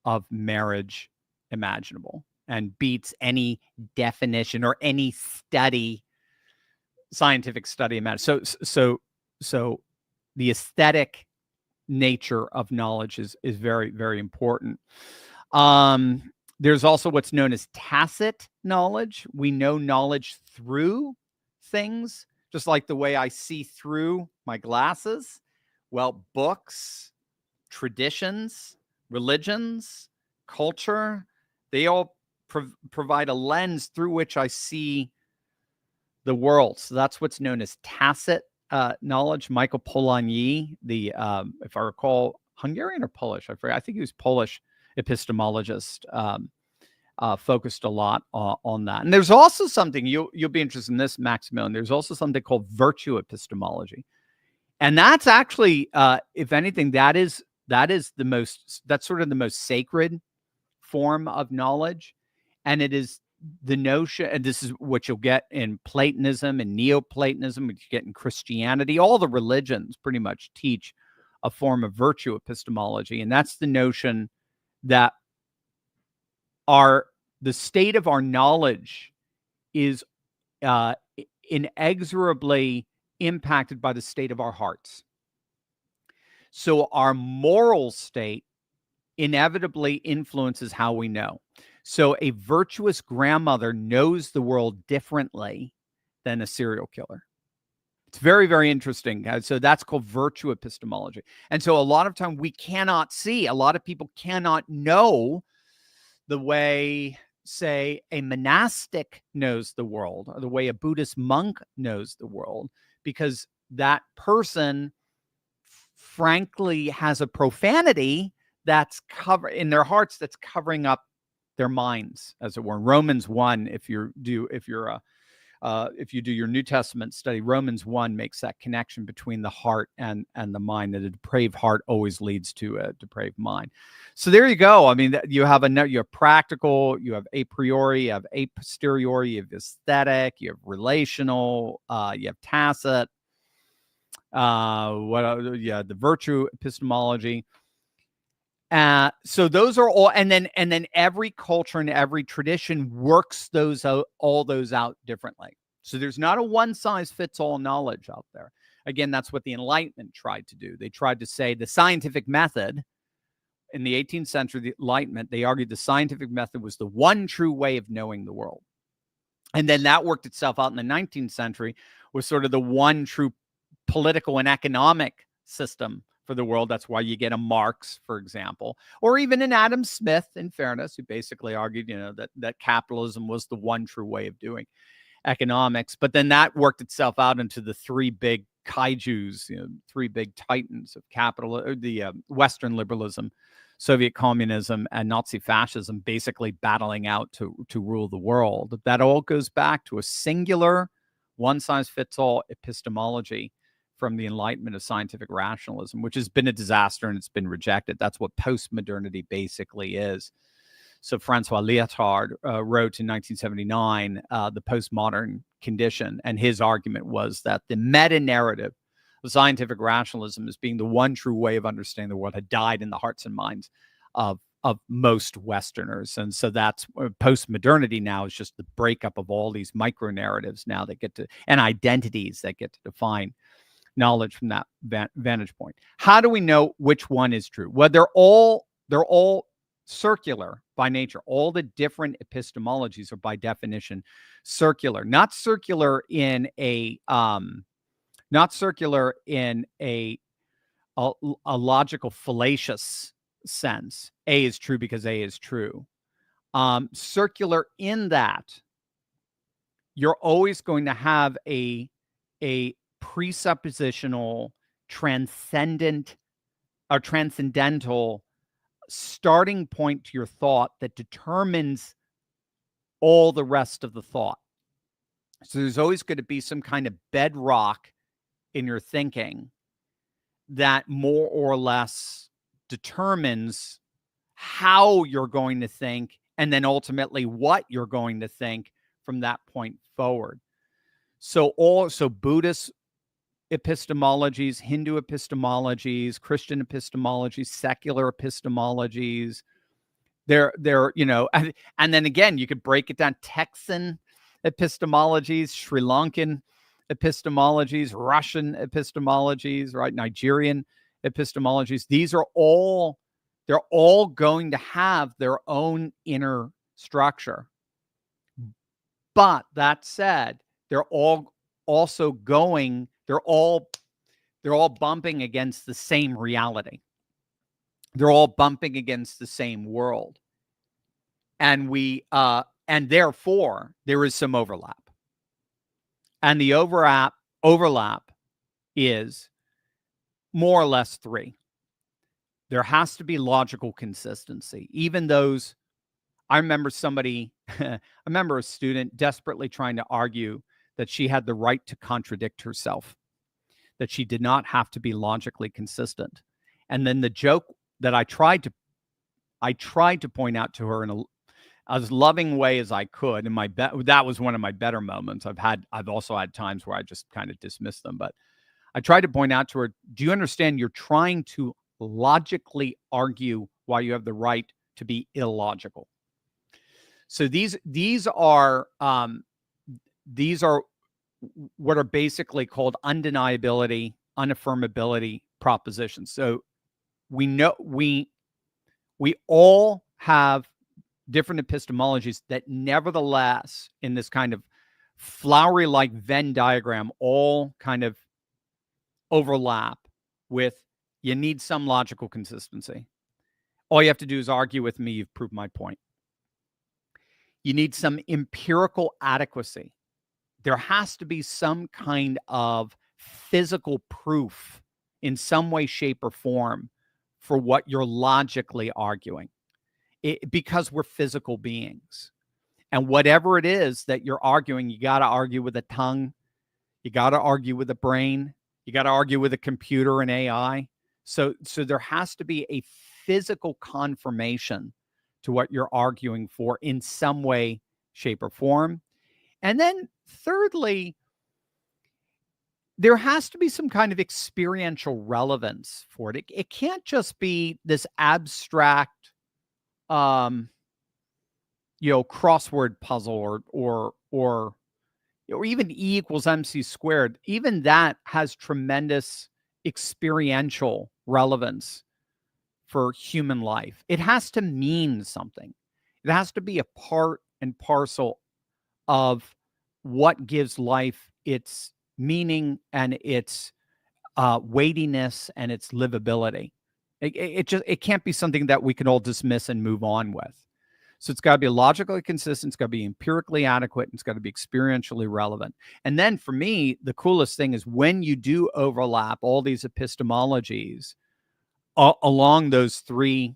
of marriage imaginable and beats any definition or any scientific study imaginable. So the aesthetic nature of knowledge is very, very important. There's also what's known as tacit knowledge. We know knowledge through things, just like the way I see through my glasses. Well, books, traditions, religions, culture, they all provide a lens through which I see the world. So that's what's known as tacit knowledge. Michael Polanyi, the if I recall, Hungarian or Polish, I forget. I think he was Polish epistemologist, focused a lot on that. And there's also something you'll be interested in this, Maximilian. There's also something called virtue epistemology, and that's actually, if anything, that's sort of the most sacred form of knowledge, and it is the notion, and this is what you'll get in Platonism and Neoplatonism, what you get in Christianity. All the religions pretty much teach a form of virtue epistemology, and that's the notion that the state of our knowledge is inexorably impacted by the state of our hearts. So our moral state inevitably influences how we know. So a virtuous grandmother knows the world differently than a serial killer. It's very, very interesting. So that's called virtue epistemology. And so a lot of time we cannot see, a lot of people cannot know the way, say, a monastic knows the world, or the way a Buddhist monk knows the world, because that person frankly has a profanity that's covered in their hearts, that's covering up their minds, as it were. Romans 1, if you do your New Testament study, Romans 1 makes that connection between the heart and the mind, that a depraved heart always leads to a depraved mind. So there you go. I mean, you have practical, you have a priori, you have a posteriori, you have aesthetic, you have relational, you have tacit, the virtue epistemology. So those are all, and then every culture and every tradition works all those out differently. So there's not a one-size-fits-all knowledge out there. Again, that's what the Enlightenment tried to do. They tried to say the scientific method in the 18th century, the Enlightenment, they argued the scientific method was the one true way of knowing the world. And then that worked itself out in the 19th century with sort of the one true political and economic system for the world. That's why you get a Marx, for example, or even an Adam Smith, in fairness, who basically argued, that capitalism was the one true way of doing economics. But then that worked itself out into the three big kaijus, three big titans of capital, the Western liberalism, Soviet communism, and Nazi fascism, basically battling out to rule the world. That all goes back to a singular, one-size-fits-all epistemology from the Enlightenment of scientific rationalism, which has been a disaster and it's been rejected. That's what postmodernity basically is. So Francois Lyotard wrote in 1979, The Postmodern Condition, and his argument was that the meta-narrative of scientific rationalism as being the one true way of understanding the world had died in the hearts and minds of most Westerners. And so that's postmodernity now is just the breakup of all these micro-narratives now that get to, and identities that get to define knowledge from that vantage point. How do we know which one is true? Well, they're all circular by nature. All the different epistemologies are by definition circular, not circular in a logical fallacious sense. A is true because A is true. Circular in that you're always going to have a presuppositional, transcendental starting point to your thought that determines all the rest of the thought. So there's always going to be some kind of bedrock in your thinking that more or less determines how you're going to think and then ultimately what you're going to think from that point forward. So Buddhist epistemologies, Hindu epistemologies, Christian epistemologies, secular epistemologies, they're and then again, you could break it down. Texan epistemologies, Sri Lankan epistemologies, Russian epistemologies, right? Nigerian epistemologies. They're all going to have their own inner structure. But that said, they're all bumping against the same reality. They're all bumping against the same world. And and therefore there is some overlap. And the overlap is more or less three. There has to be logical consistency. Even those, I remember a student desperately trying to argue that she had the right to contradict herself, that she did not have to be logically consistent. And then the joke that I tried to point out to her in as loving way as I could, and that was one of my better moments. I've also had times where I just kind of dismissed them, but I tried to point out to her, do you understand you're trying to logically argue why you have the right to be illogical? So these are what are basically called undeniability, unaffirmability propositions. So we know we all have different epistemologies that nevertheless, in this kind of flowery-like Venn diagram, all kind of overlap with you need some logical consistency. All you have to do is argue with me, you've proved my point. You need some empirical adequacy. There has to be some kind of physical proof in some way, shape, or form for what you're logically arguing. Because we're physical beings. And whatever it is that you're arguing, you got to argue with a tongue. You got to argue with a brain. You got to argue with a computer and AI. So there has to be a physical confirmation to what you're arguing for in some way, shape, or form. And then thirdly, there has to be some kind of experiential relevance for it. It can't just be this abstract crossword puzzle or even E equals MC squared. Even that has tremendous experiential relevance for human life. It has to mean something. It has to be a part and parcel of what gives life its meaning and its weightiness and its livability. It can't be something that we can all dismiss and move on with. So it's got to be logically consistent. It's got to be empirically adequate. And it's got to be experientially relevant. And then for me, the coolest thing is when you do overlap all these epistemologies along those three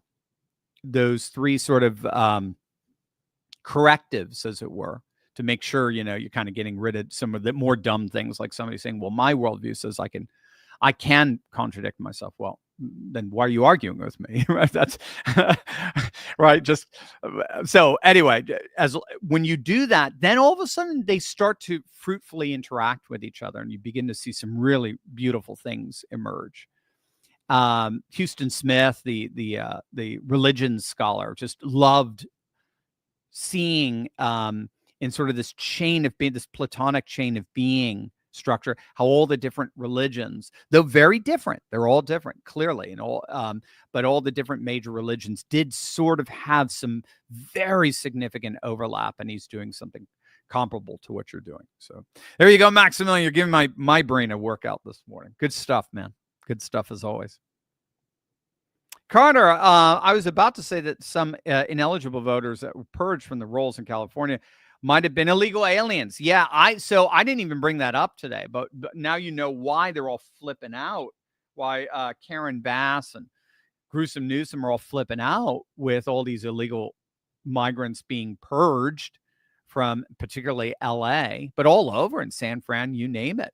sort of correctives, as it were, to make sure, you're kind of getting rid of some of the more dumb things, like somebody saying, well, my worldview says I can contradict myself. Well, then why are you arguing with me? Right? That's right. Just so anyway, when you do that, then all of a sudden they start to fruitfully interact with each other, and you begin to see some really beautiful things emerge. Houston Smith, the religion scholar, just loved seeing in sort of this chain of being, this Platonic chain of being structure, how all the different religions, though very different, they're all different, clearly, and all, but all the different major religions did sort of have some very significant overlap, and he's doing something comparable to what you're doing. So there you go, Maximilian. You're giving my brain a workout this morning. Good stuff, man. Good stuff as always. Carter, I was about to say that some ineligible voters that were purged from the rolls in California might have been illegal aliens. Yeah, I didn't even bring that up today, but now you know why they're all flipping out, why Karen Bass and Gruesome Newsom are all flipping out with all these illegal migrants being purged from particularly LA, but all over in San Fran, you name it,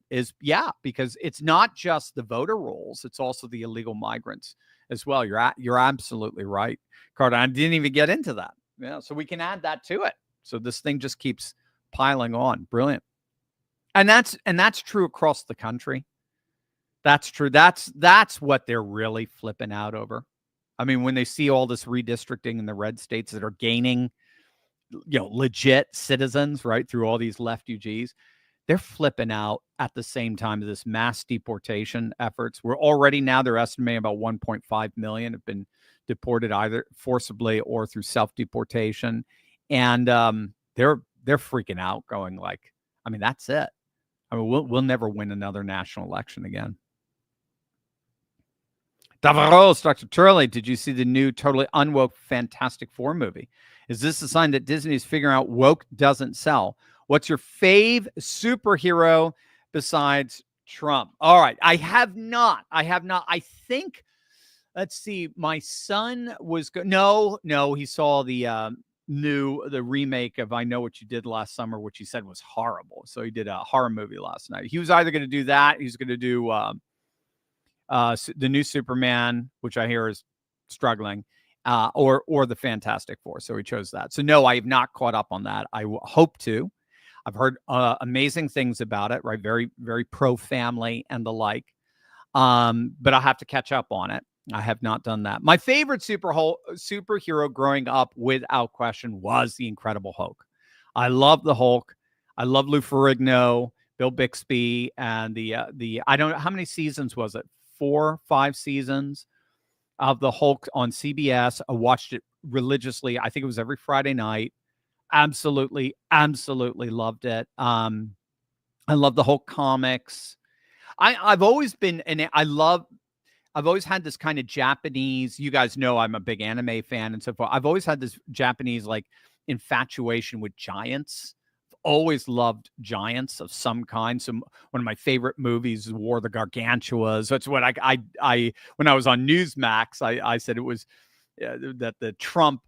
because it's not just the voter rolls, it's also the illegal migrants as well. You're absolutely right, Carter. I didn't even get into that. Yeah, so we can add that to it. So this thing just keeps piling on. Brilliant. And that's true across the country. That's true. That's what they're really flipping out over. I mean, when they see all this redistricting in the red states that are gaining, legit citizens, right, through all these left UGs, they're flipping out at the same time as this mass deportation efforts. We're already now, they're estimating about 1.5 million have been deported either forcibly or through self-deportation. And they're freaking out, going like, I mean, that's it. I mean, we'll never win another national election again. Davaros, Dr. Turley, did you see the new totally unwoke Fantastic Four movie? Is this a sign that Disney is figuring out woke doesn't sell? What's your fave superhero besides Trump? All right. I have not. I think, let's see. My son was no, he saw the remake of I Know What You Did Last Summer, which he said was horrible. So he did a horror movie last night. He was either going to do that, he's going to do the new Superman, which I hear is struggling, or the Fantastic Four. So he chose that. So no, I have not caught up on that. I hope to. I've heard amazing things about it, right? Very, very pro-family and the like. But I'll have to catch up on it. I have not done that. My favorite superhero growing up, without question, was the Incredible Hulk. I love the Hulk. I love Lou Ferrigno, Bill Bixby, and the I don't know how many seasons was it? 4, 5 seasons of the Hulk on CBS. I watched it religiously. I think it was every Friday night. Absolutely loved it. I love the Hulk comics. I've always been, and I've always had this kind of Japanese, you guys know I'm a big anime fan and so forth. I've always had this Japanese like infatuation with giants. I've always loved giants of some kind. So one of my favorite movies is War of the Gargantuas. That's what I when I was on Newsmax, I said it was that the Trump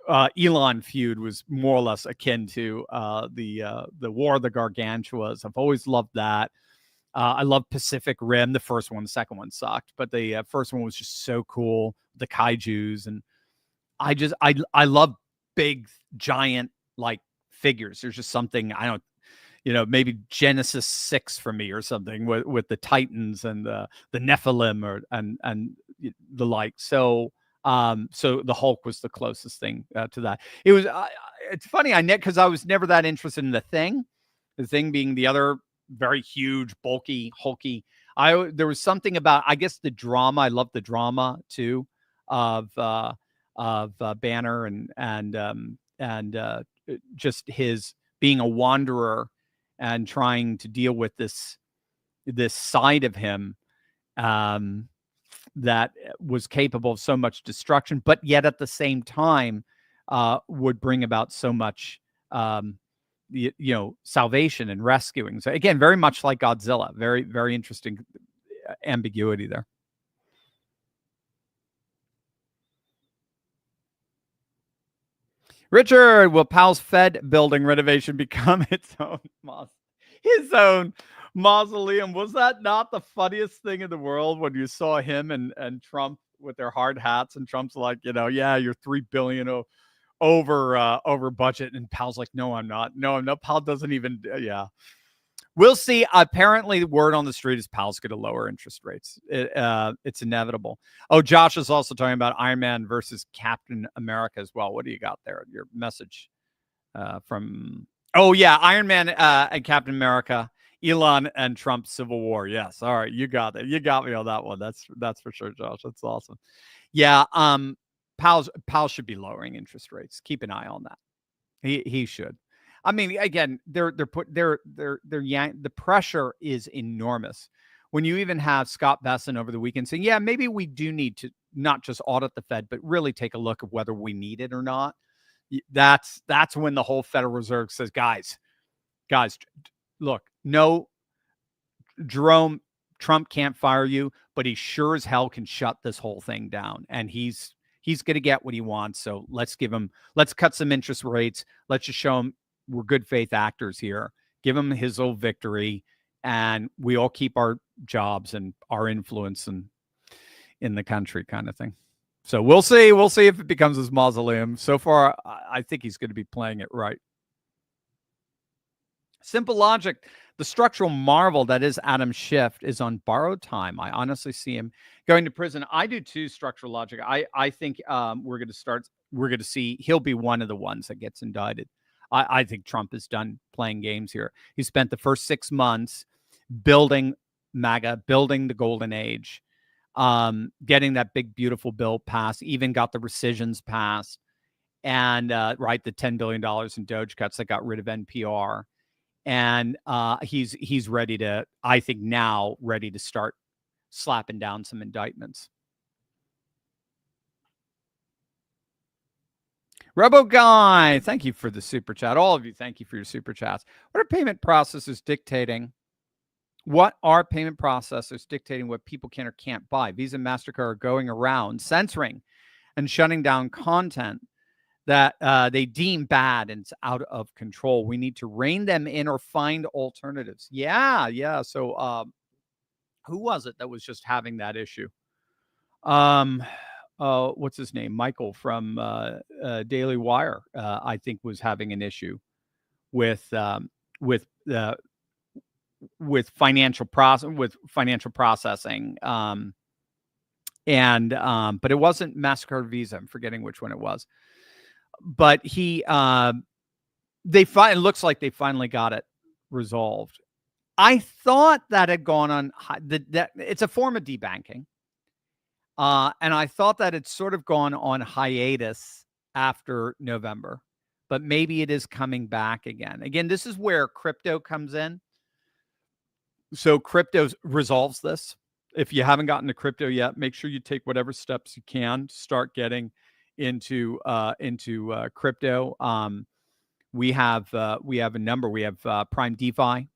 Elon feud was more or less akin to the War of the Gargantuas. I've always loved that. I love Pacific Rim. The first one, the second one sucked, but the first one was just so cool. The kaijus, and I love big, giant like figures. There's just something, I don't, maybe Genesis 6 for me or something with the Titans and the Nephilim and the like. So the Hulk was the closest thing to that. It was. It's funny, because I was never that interested in the Thing being the other very huge, bulky, hulky. There was something about, I guess, the drama. I love the drama too of Banner and just his being a wanderer and trying to deal with this side of him that was capable of so much destruction, but yet at the same time would bring about so much, salvation and rescuing. So again, very much like Godzilla. Very, very interesting ambiguity there. Richard, will Powell's Fed building renovation become its own mausoleum? Was that not the funniest thing in the world when you saw him and Trump with their hard hats, and Trump's like, yeah, you're $3 billion over budget, and Powell's like, no, I'm not. Powell doesn't even, yeah. We'll see. Apparently, the word on the street is Powell's going to lower interest rates. It's inevitable. Oh, Josh is also talking about Iron Man versus Captain America as well. What do you got there? Your message from... Oh, yeah, Iron Man and Captain America, Elon and Trump civil war. Yes. All right, you got it. You got me on that one. That's for sure, Josh. That's awesome. Yeah, Powell should be lowering interest rates. Keep an eye on that. He should. I mean, again, the pressure is enormous. When you even have Scott Bessent over the weekend saying, yeah, maybe we do need to not just audit the Fed, but really take a look at whether we need it or not. That's when the whole Federal Reserve says, guys, look, no, Jerome, Trump can't fire you, but he sure as hell can shut this whole thing down. And he's going to get what he wants. So let's cut some interest rates. Let's just show him we're good faith actors here. Give him his old victory, and we all keep our jobs and our influence in the country, kind of thing. So we'll see. We'll see if it becomes his mausoleum. So far, I think he's going to be playing it right. Simple logic. The structural marvel that is Adam Schiff is on borrowed time. I honestly see him going to prison. I do too, structural logic. I think we're going to see he'll be one of the ones that gets indicted. I think Trump is done playing games here. He spent the first 6 months building MAGA, building the golden age, getting that big, beautiful bill passed, even got the rescissions passed, and the $10 billion in Doge cuts that got rid of NPR. And he's ready to, I think now, ready to start slapping down some indictments. Robo Guy, thank you for the super chat. All of you, thank you for your super chats. What are payment processors dictating what people can or can't buy? Visa and MasterCard are going around censoring and shutting down content that they deem bad and it's out of control. We need to rein them in or find alternatives. Yeah. So who was it that was just having that issue? What's his name? Michael from Daily Wire, I think, was having an issue with financial processing. But it wasn't MasterCard, Visa. I'm forgetting which one it was. But it looks like they finally got it resolved. I thought that had gone on. It's a form of debanking. And I thought that had sort of gone on hiatus after November, but maybe it is coming back again. Again, this is where crypto comes in. So crypto resolves this. If you haven't gotten to crypto yet, make sure you take whatever steps you can to start getting into crypto. We have a number. We have Prime DeFi.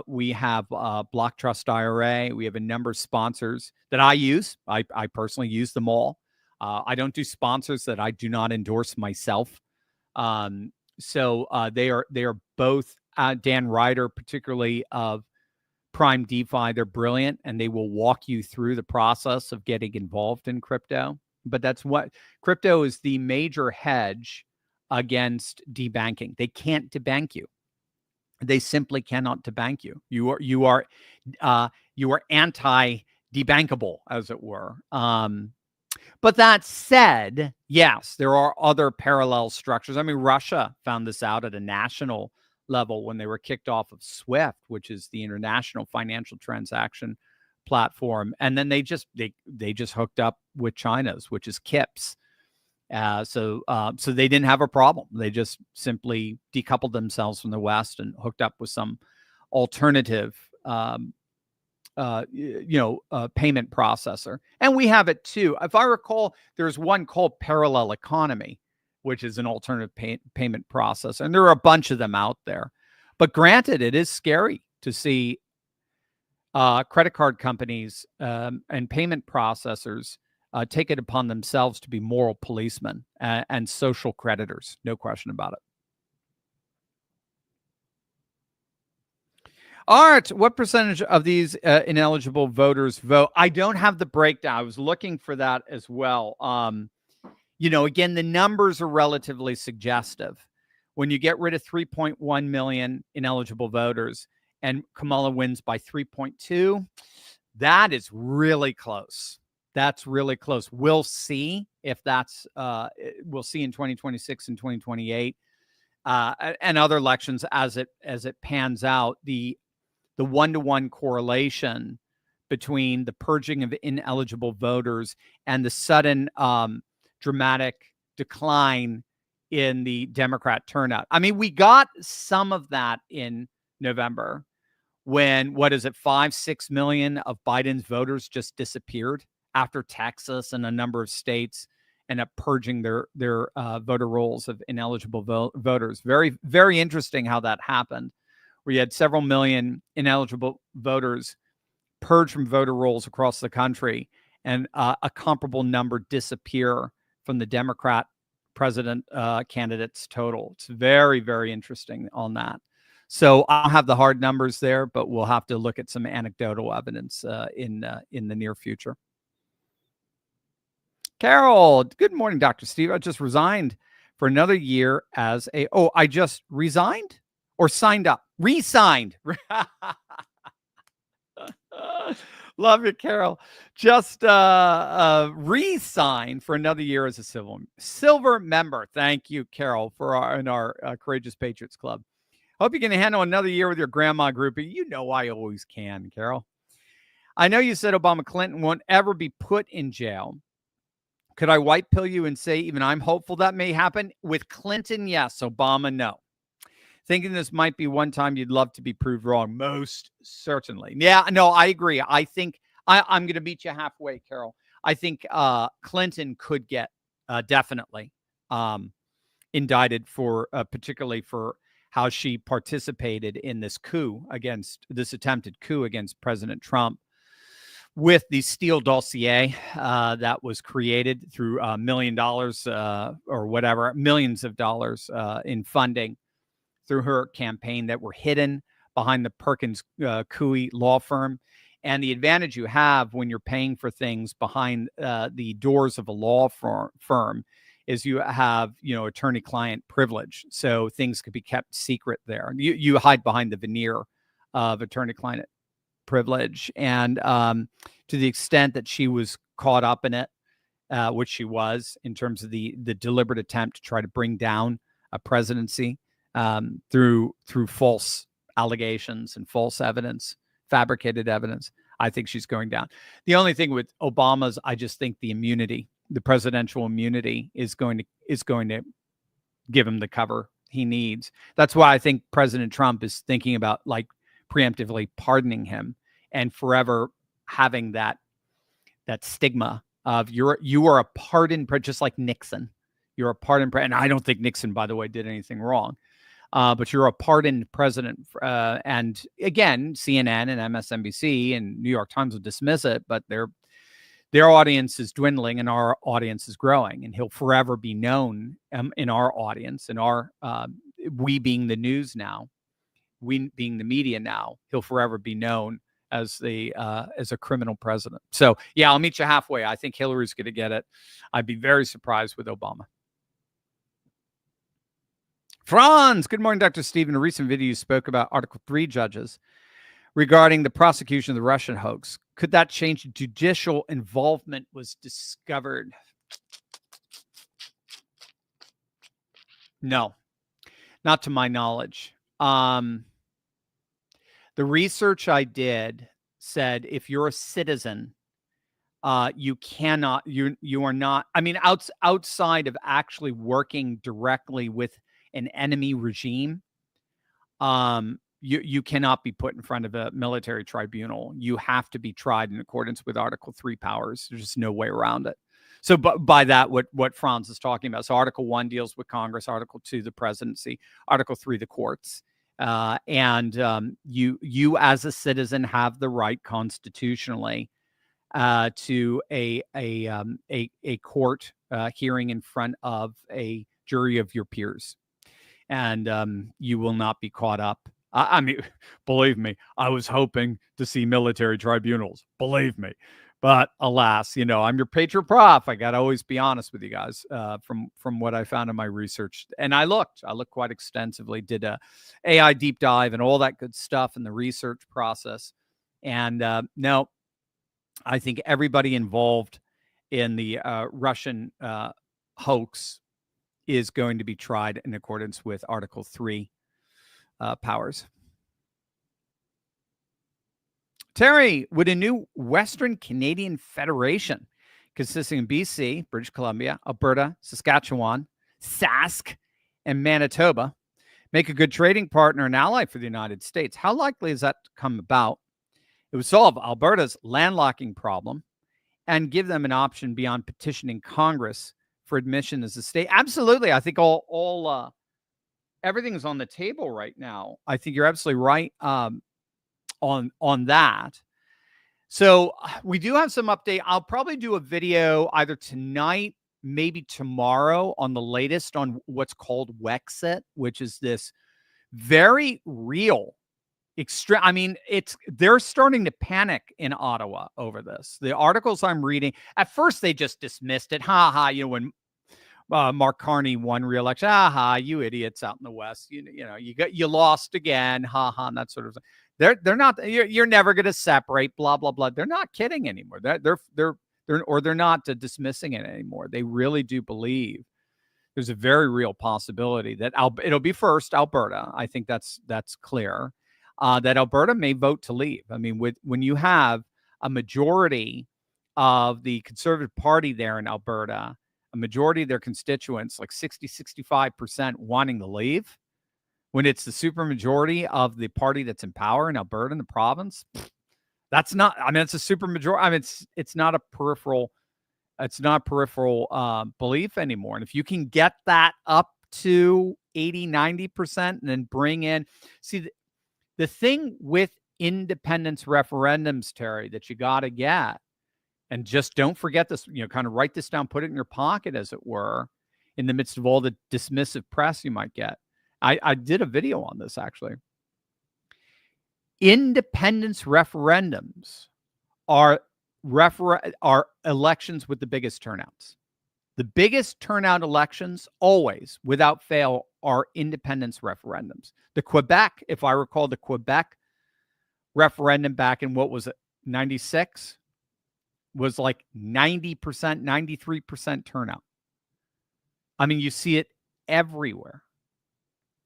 We have Block Trust IRA. We have a number of sponsors that I use. I personally use them all. I don't do sponsors that I do not endorse myself. So they are both Dan Ryder, particularly of Prime DeFi. They're brilliant, and they will walk you through the process of getting involved in crypto. But that's what crypto is, the major hedge against debanking. They can't debank you. They simply cannot debank you. You are anti-debankable, as it were. But that said, yes, there are other parallel structures. I mean, Russia found this out at a national level when they were kicked off of SWIFT, which is the international financial transaction platform, and then they just hooked up with China's, which is KIPS. So they didn't have a problem. They just simply decoupled themselves from the West and hooked up with some alternative payment processor. And we have it too. If I recall, there's one called Parallel Economy, which is an alternative payment processor. And there are a bunch of them out there. But granted, it is scary to see credit card companies and payment processors take it upon themselves to be moral policemen and social creditors. No question about it. All right. What percentage of these ineligible voters vote? I don't have the breakdown. I was looking for that as well. Again, the numbers are relatively suggestive. When you get rid of 3.1 million ineligible voters and Kamala wins by 3.2, that is really close. That's really close. We'll see if that's, we'll see in 2026 and 2028 and other elections as it pans out. The one-to-one correlation between the purging of ineligible voters and the sudden dramatic decline in the Democrat turnout. I mean, we got some of that in November when, 5-6 million of Biden's voters just disappeared after Texas and a number of states end up purging their voter rolls of ineligible voters. Very, very interesting how that happened. We had several million ineligible voters purged from voter rolls across the country, and a comparable number disappear from the Democrat president candidates total. It's very, very interesting on that. So I don't have the hard numbers there, but we'll have to look at some anecdotal evidence in the near future. Carol, good morning, Dr. Steve. I just resigned for another year as a, I just resigned or signed up? Re-signed. Love it, Carol. Just re-signed for another year as a silver member. Thank you, Carol, for our Courageous Patriots Club. Hope you can handle another year with your grandma groupie. You know I always can, Carol. I know you said Obama Clinton won't ever be put in jail. Could I white pill you and say even I'm hopeful that may happen? With Clinton, yes. Obama, no. Thinking this might be one time you'd love to be proved wrong. Most certainly. Yeah, no, I agree. I think I'm going to meet you halfway, Carol. I think Clinton could get definitely indicted for particularly for how she participated in this attempted coup against President Trump with the Steele dossier that was created through $1 million or whatever, millions of dollars in funding through her campaign that were hidden behind the Perkins Coie law firm. And the advantage you have when you're paying for things behind the doors of a law firm is you have, attorney-client privilege. So things could be kept secret there. You hide behind the veneer of attorney-client privilege. And to the extent that she was caught up in it, which she was, in terms of the deliberate attempt to try to bring down a presidency, through false allegations and false evidence, fabricated evidence, I think she's going down. The only thing with Obama's, I just think the presidential immunity is going to give him the cover he needs. That's why I think President Trump is thinking about preemptively pardoning him and forever having that stigma of you are a pardoned, just like Nixon. You're a pardoned president. And I don't think Nixon, by the way, did anything wrong. But you're a pardoned president. And again, CNN and MSNBC and New York Times will dismiss it, but their audience is dwindling and our audience is growing. And he'll forever be known in our audience, in our we being the news now, we being the media now, he'll forever be known as a criminal president. So yeah, I'll meet you halfway. I think Hillary's going to get it. I'd be very surprised with Obama. Franz, good morning, Dr. Steve. In a recent video, you spoke about Article 3 judges regarding the prosecution of the Russian hoax. Could that change? Judicial involvement was discovered. No, not to my knowledge. The research I did said if you're a citizen, you cannot, you are not, I mean, outside of actually working directly with an enemy regime, you cannot be put in front of a military tribunal. You have to be tried in accordance with Article 3 powers. There's just no way around it. So by that, what Franz is talking about. So Article 1 deals with Congress, Article 2, the presidency, Article 3, the courts. You as a citizen have the right constitutionally to a court hearing in front of a jury of your peers. And you will not be caught up. I mean, believe me, I was hoping to see military tribunals. Believe me. But alas, I'm your Patriot Prof. I got to always be honest with you guys from what I found in my research. And I looked quite extensively, did a AI deep dive and all that good stuff in the research process. And no, I think everybody involved in the Russian hoax is going to be tried in accordance with Article 3 powers. Terry, would a new Western Canadian Federation consisting of BC, British Columbia, Alberta, Saskatchewan, Sask, and Manitoba make a good trading partner and ally for the United States? How likely is that to come about? It would solve Alberta's landlocking problem and give them an option beyond petitioning Congress for admission as a state. Absolutely. I think everything is on the table right now. I think you're absolutely right on that. So we do have some update. I'll probably do a video either tonight, maybe tomorrow, on the latest on what's called Wexit, which is this very real I mean, they're starting to panic in Ottawa over this. The articles I'm reading, at first they just dismissed it. When Mark Carney won re-election, you idiots out in the West, you lost again, and that sort of thing. They're not. You're never going to separate. Blah blah blah. They're not kidding anymore. They're not dismissing it anymore. They really do believe there's a very real possibility that it'll be first Alberta. I think that's clear. That Alberta may vote to leave. I mean, when you have a majority of the Conservative Party there in Alberta, a majority of their constituents, like 60-65%, wanting to leave, when it's the supermajority of the party that's in power in Alberta in the province, that's not. I mean, it's a supermajority. I mean, it's not a peripheral. It's not peripheral belief anymore. And if you can get that up to 80-90%, and then bring in, the thing with independence referendums, Terry, that you got to get, and just don't forget this, kind of write this down, put it in your pocket, as it were, in the midst of all the dismissive press you might get. I did a video on this, actually. Independence referendums are elections with the biggest turnouts. The biggest turnout elections, always, without fail, are independence referendums. The Quebec, if I recall, the Quebec referendum back in, what was it, 96, was like 90%, 93% turnout. I mean, you see it everywhere.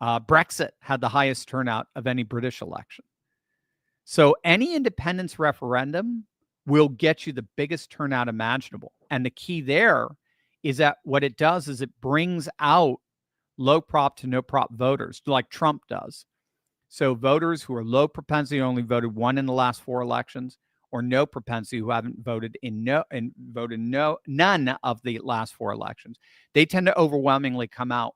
Brexit had the highest turnout of any British election. So any independence referendum will get you the biggest turnout imaginable. And the key there is that what it does is it brings out low prop to no prop voters, like Trump does. So voters who are low propensity, only voted one in the last 4 elections, or no propensity, who haven't voted none of the last 4 elections, they tend to overwhelmingly come out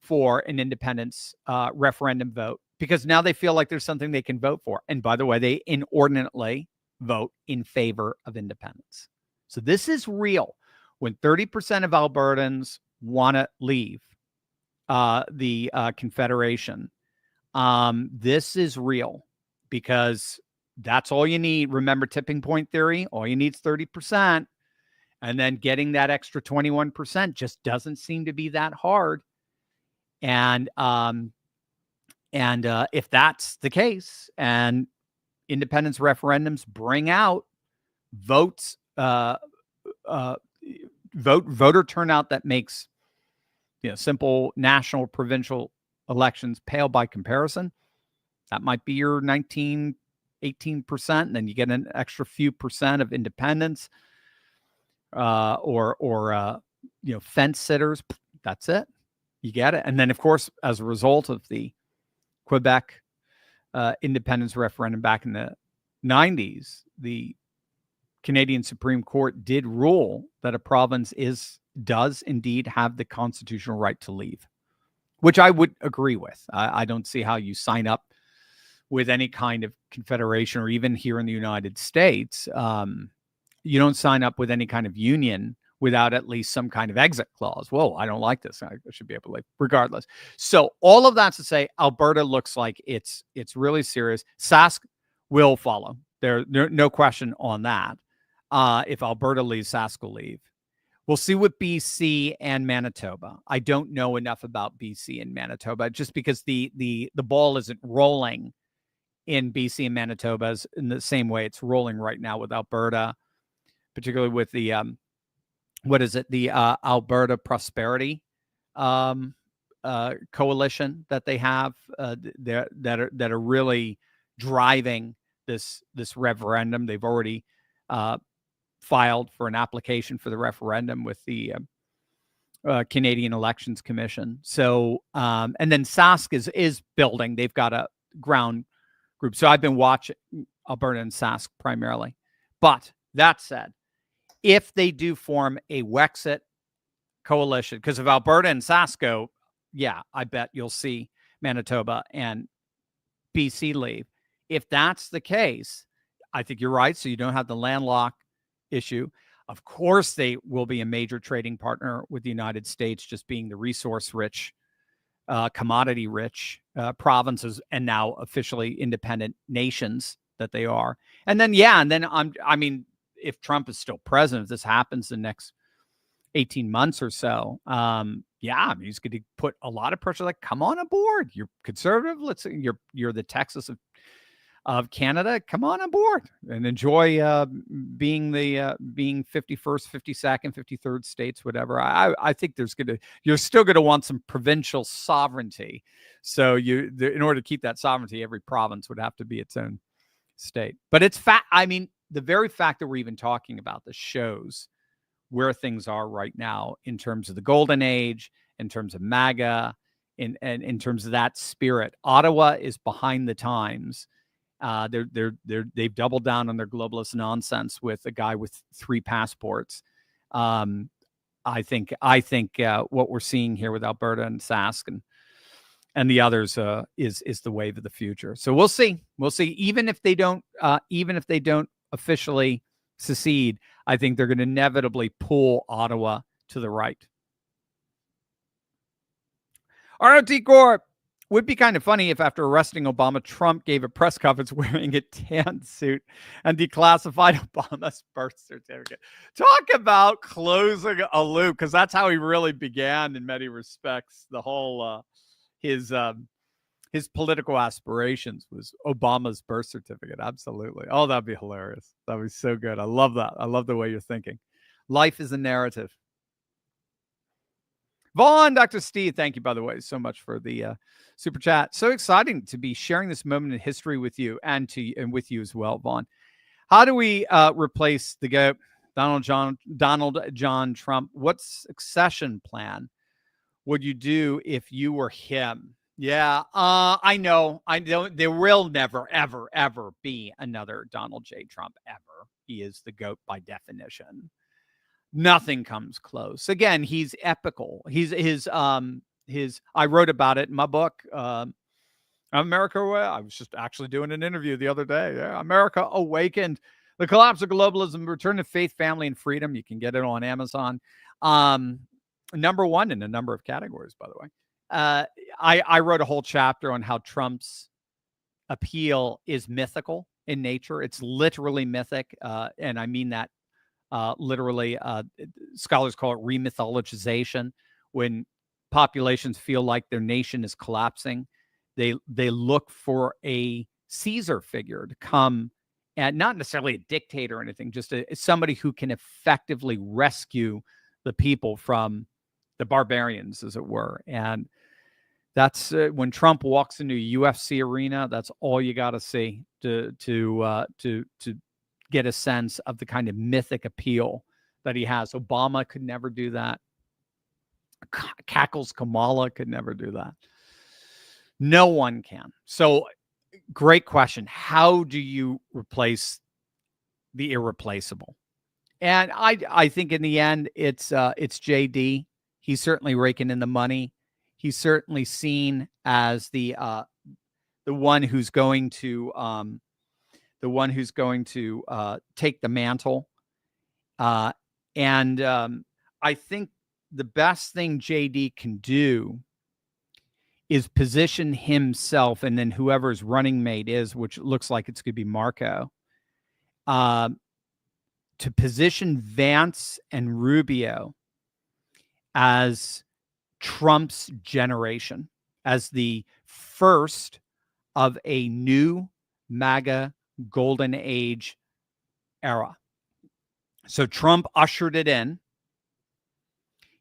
for an independence referendum vote, because now they feel like there's something they can vote for. And by the way, they inordinately vote in favor of independence. So this is real. When 30% of Albertans want to leave the Confederation, this is real, because that's all you need. Remember tipping point theory? All you need is 30%. And then getting that extra 21% just doesn't seem to be that hard. And if that's the case, and independence referendums bring out votes, voter turnout that makes simple national, provincial elections pale by comparison, that might be your 19-18%. And then you get an extra few percent of independents or fence sitters. That's it. You get it. And then, of course, as a result of the Quebec independence referendum back in the 90s, the Canadian Supreme Court did rule that a province does indeed have the constitutional right to leave, which I would agree with. I don't see how you sign up with any kind of confederation, or even here in the United States, you don't sign up with any kind of union without at least some kind of exit clause. Whoa, I don't like this. I should be able to leave regardless. So all of that to say, Alberta looks like it's really serious. Sask will follow. There's no question on that. If Alberta leaves, Sask will leave. We'll see with BC and Manitoba. I don't know enough about BC and Manitoba, just because the ball isn't rolling in BC and Manitoba in the same way it's rolling right now with Alberta, particularly with the the Alberta Prosperity coalition that they have that are really driving this referendum. They've already filed for an application for the referendum with the Canadian Elections Commission. So and then Sask is building. They've got a ground group. So I've been watching Alberta and Sask primarily. But that said, if they do form a Wexit coalition, because if Alberta and Sask go, yeah, I bet you'll see Manitoba and BC leave. If that's the case, I think you're right. So you don't have the landlocked issue. Of course, they will be a major trading partner with the United States, just being the resource-rich, commodity-rich provinces, and now officially independent nations that they are. And then, if Trump is still president, if this happens the next 18 months or so, he's going to put a lot of pressure. Like, come on aboard. You're conservative. You're the Texas of Canada. Come on aboard and enjoy being 51st, 52nd, 53rd states, whatever. I think you're still going to want some provincial sovereignty. So in order to keep that sovereignty, every province would have to be its own state. But it's the very fact that we're even talking about this shows where things are right now in terms of the golden age, in terms of MAGA, in terms of that spirit. Ottawa is behind the times. They've doubled down on their globalist nonsense with a guy with 3 passports. I think what we're seeing here with Alberta and Sask and the others is the wave of the future. So we'll see. Even if they don't officially secede, I think they're going to inevitably pull Ottawa to the right. ROT Corp. Would be kind of funny if after arresting Obama, Trump gave a press conference wearing a tan suit and declassified Obama's birth certificate. Talk about closing a loop, because that's how he really began in many respects. The whole his political aspirations was Obama's birth certificate. Absolutely. Oh, that'd be hilarious. That'd be so good. I love that. I love the way you're thinking. Life is a narrative. Vaughn, Dr. Steve, thank you, by the way, so much for the super chat. So exciting to be sharing this moment in history with you and with you as well, Vaughn. How do we replace the GOAT, Donald John Trump? What succession plan would you do if you were him? Yeah, I know. There will never, ever, ever be another Donald J. Trump ever. He is the GOAT by definition. Nothing comes close. Again, he's epical. I wrote about it in my book, America. I was just actually doing an interview the other day. Yeah, America Awakened: The Collapse of Globalism, Return to Faith, Family, and Freedom. You can get it on Amazon. Number 1 in a number of categories, by the way. I wrote a whole chapter on how Trump's appeal is mythical in nature. It's literally mythic, and I mean that literally. Scholars call it remythologization. When populations feel like their nation is collapsing, they look for a Caesar figure to come, and not necessarily a dictator or anything, just somebody who can effectively rescue the people from the barbarians, as it were. And that's when Trump walks into a UFC arena. That's all you got to see to get a sense of the kind of mythic appeal that he has. Obama could never do that. Cackles Kamala could never do that. No one can. So great question. How do you replace the irreplaceable? And I think in the end, it's JD. He's certainly raking in the money. He's certainly seen as the one who's going to take the mantle. And I think the best thing JD can do is position himself, and then whoever's running mate is, which looks like it's going to be Marco, to position Vance and Rubio as Trump's generation, as the first of a new MAGA golden age era. So Trump ushered it in.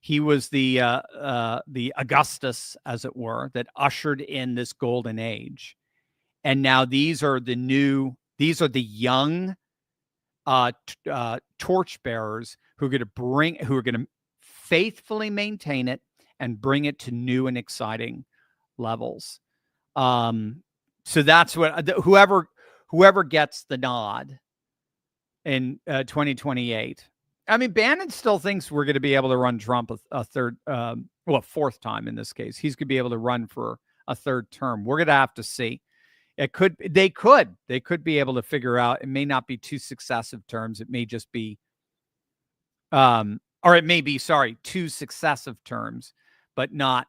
He was the Augustus, as it were, that ushered in this golden age. And now these are the young torchbearers who are going to faithfully maintain it and bring it to new and exciting levels. So that's what whoever gets the nod in 2028. I mean, Bannon still thinks we're going to be able to run Trump a fourth time in this case. He's going to be able to run for a third term. We're going to have to see. They could be able to figure out. It may not be 2 successive terms. It may just be, or it may be, 2 successive terms, but not.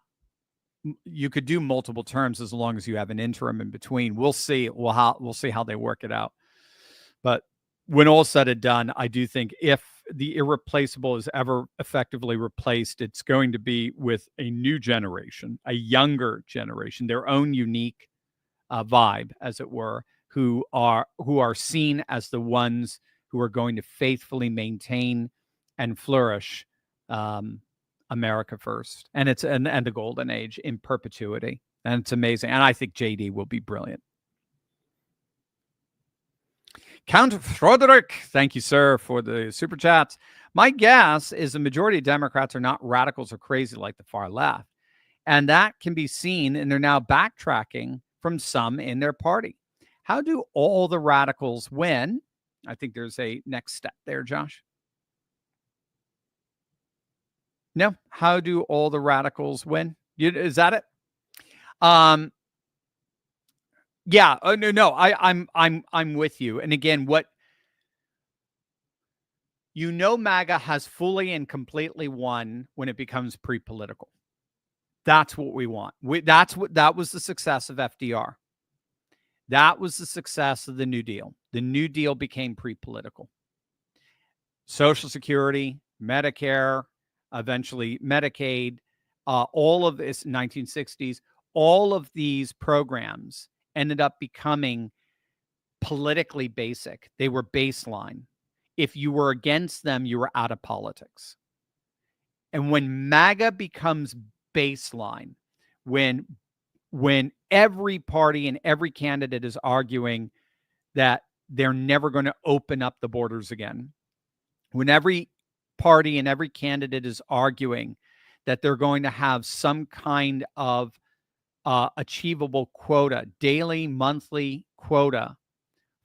You could do multiple terms as long as you have an interim in between. We'll see. We'll see how they work it out. But when all's said and done, I do think if the irreplaceable is ever effectively replaced, it's going to be with a new generation, a younger generation, their own unique vibe, as it were, who are seen as the ones who are going to faithfully maintain and flourish America first, and it's and the golden age in perpetuity, and it's amazing. And I think JD will be brilliant. Count Frederick, thank you, sir, for the super chats. My guess is the majority of Democrats are not radicals or crazy like the far left, and that can be seen, and they're now backtracking from some in their party. How do all the radicals win? I think there's a next step there, Josh. No, how do all the radicals win? Is that it? Yeah. Oh, no. I'm with you. And again, MAGA has fully and completely won when it becomes pre-political. That's what we want. That was the success of FDR. That was the success of the New Deal. The New Deal became pre-political. Social Security, Medicare, eventually Medicaid, all of this 1960s, all of these programs ended up becoming politically basic. They were baseline. If you were against them, you were out of politics. And when MAGA becomes baseline, when every party and every candidate is arguing that they're never going to open up the borders again, when every party and every candidate is arguing that they're going to have some kind of achievable quota, daily, monthly quota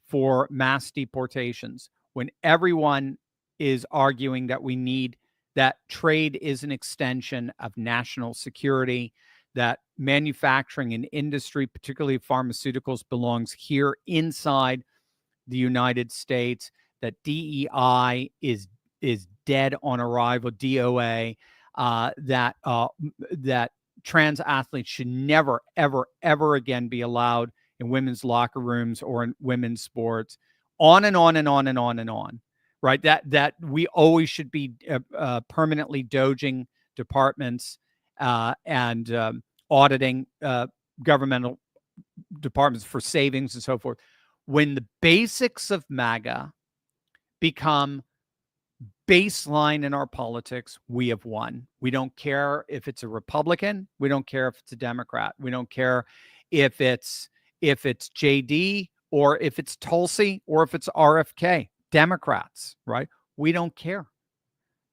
for mass deportations, when everyone is arguing that we need that trade is an extension of national security, that manufacturing and industry, particularly pharmaceuticals, belongs here inside the United States, that DEI is dead on arrival, DOA, that trans athletes should never, ever, ever again be allowed in women's locker rooms or in women's sports, on and on and on and on and on, right? That we always should be permanently doging departments and auditing governmental departments for savings and so forth. When the basics of MAGA become baseline in our politics, we have won. We don't care if it's a Republican. We don't care if it's a Democrat. We don't care if it's JD or if it's Tulsi or if it's RFK. Democrats, right? We don't care,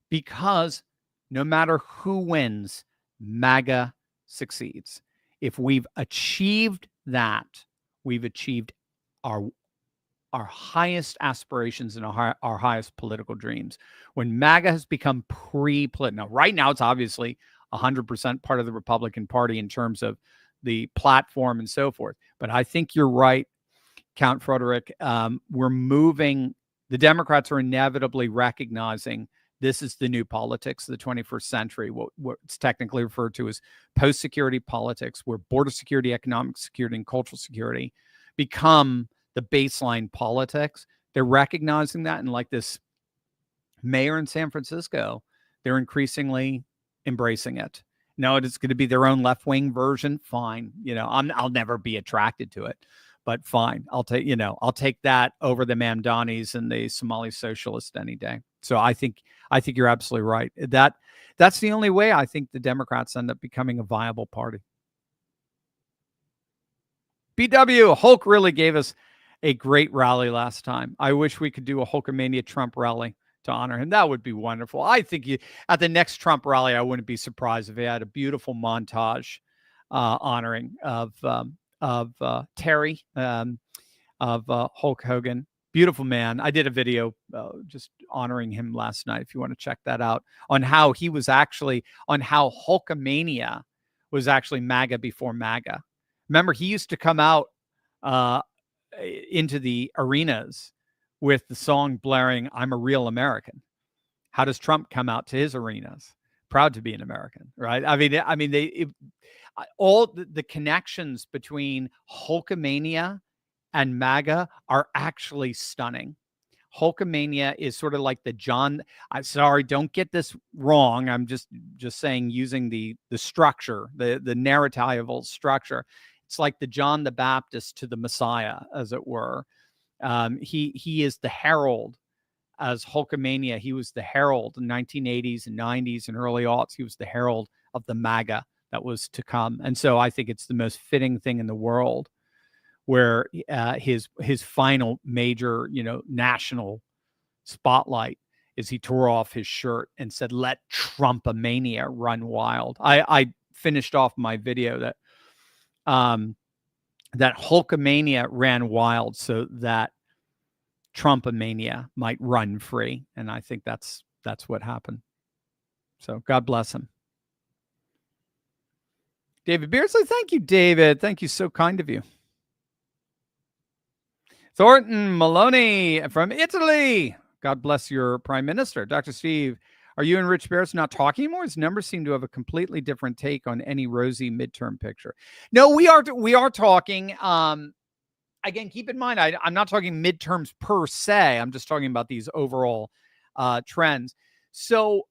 because no matter who wins, MAGA succeeds. If we've achieved that, we've achieved our highest aspirations and our highest political dreams. When MAGA has become pre-political, now, right now it's obviously 100% part of the Republican Party in terms of the platform and so forth. But I think you're right, Count Frederick. We're moving. The Democrats are inevitably recognizing this is the new politics of the 21st century, what's technically referred to as post-security politics, where border security, economic security, and cultural security become the baseline politics. They're recognizing that, and like this mayor in San Francisco, they're increasingly embracing it. No, it's going to be their own left-wing version. Fine, I'll never be attracted to it, but fine. I'll take that over the Mamdanis and the Somali socialists any day. So I think you're absolutely right. That's the only way I think the Democrats end up becoming a viable party. BW Hulk really gave us a great rally last time. I wish we could do a Hulkamania Trump rally to honor him. That would be wonderful. I think at the next Trump rally, I wouldn't be surprised if he had a beautiful montage honoring of Terry, of Hulk Hogan. Beautiful man. I did a video just honoring him last night, if you want to check that out, on how Hulkamania was actually MAGA before MAGA. Remember, he used to come out into the arenas with the song blaring, "I'm a real American." How does Trump come out to his arenas? Proud to be an American, right? All the connections between Hulkamania and MAGA are actually stunning. Hulkamania is sort of like the don't get this wrong. I'm just saying, using the structure, the narratival structure. It's like the John the Baptist to the Messiah, as it were. He is the herald. As Hulkamania, he was the herald in 1980s and 90s and early aughts. He was the herald of the MAGA that was to come. And so I think it's the most fitting thing in the world, where his final major, national spotlight is he tore off his shirt and said, "Let Trumpamania run wild." I finished off my video that Hulkamania ran wild so that Trumpamania might run free. And I think that's what happened. So God bless him. David Beardsley, thank you, David. Thank you, so kind of you. Thornton Maloney from Italy. God bless your prime minister. Dr. Steve, are you and Rich Barris not talking anymore? His numbers seem to have a completely different take on any rosy midterm picture. No, we are talking. Again, keep in mind, I'm not talking midterms per se. I'm just talking about these overall trends. So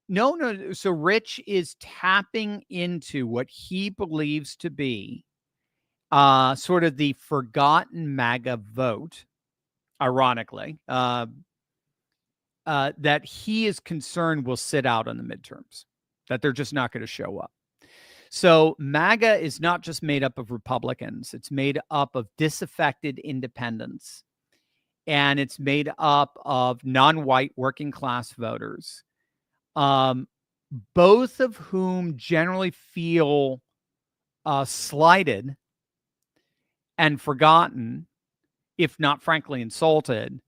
no. So Rich is tapping into what he believes to be sort of the forgotten MAGA vote, ironically, that he is concerned will sit out on the midterms, that they're just not going to show up. So MAGA is not just made up of Republicans. It's made up of disaffected independents, and it's made up of non-white working class voters, both of whom generally feel slighted and forgotten, if not frankly insulted,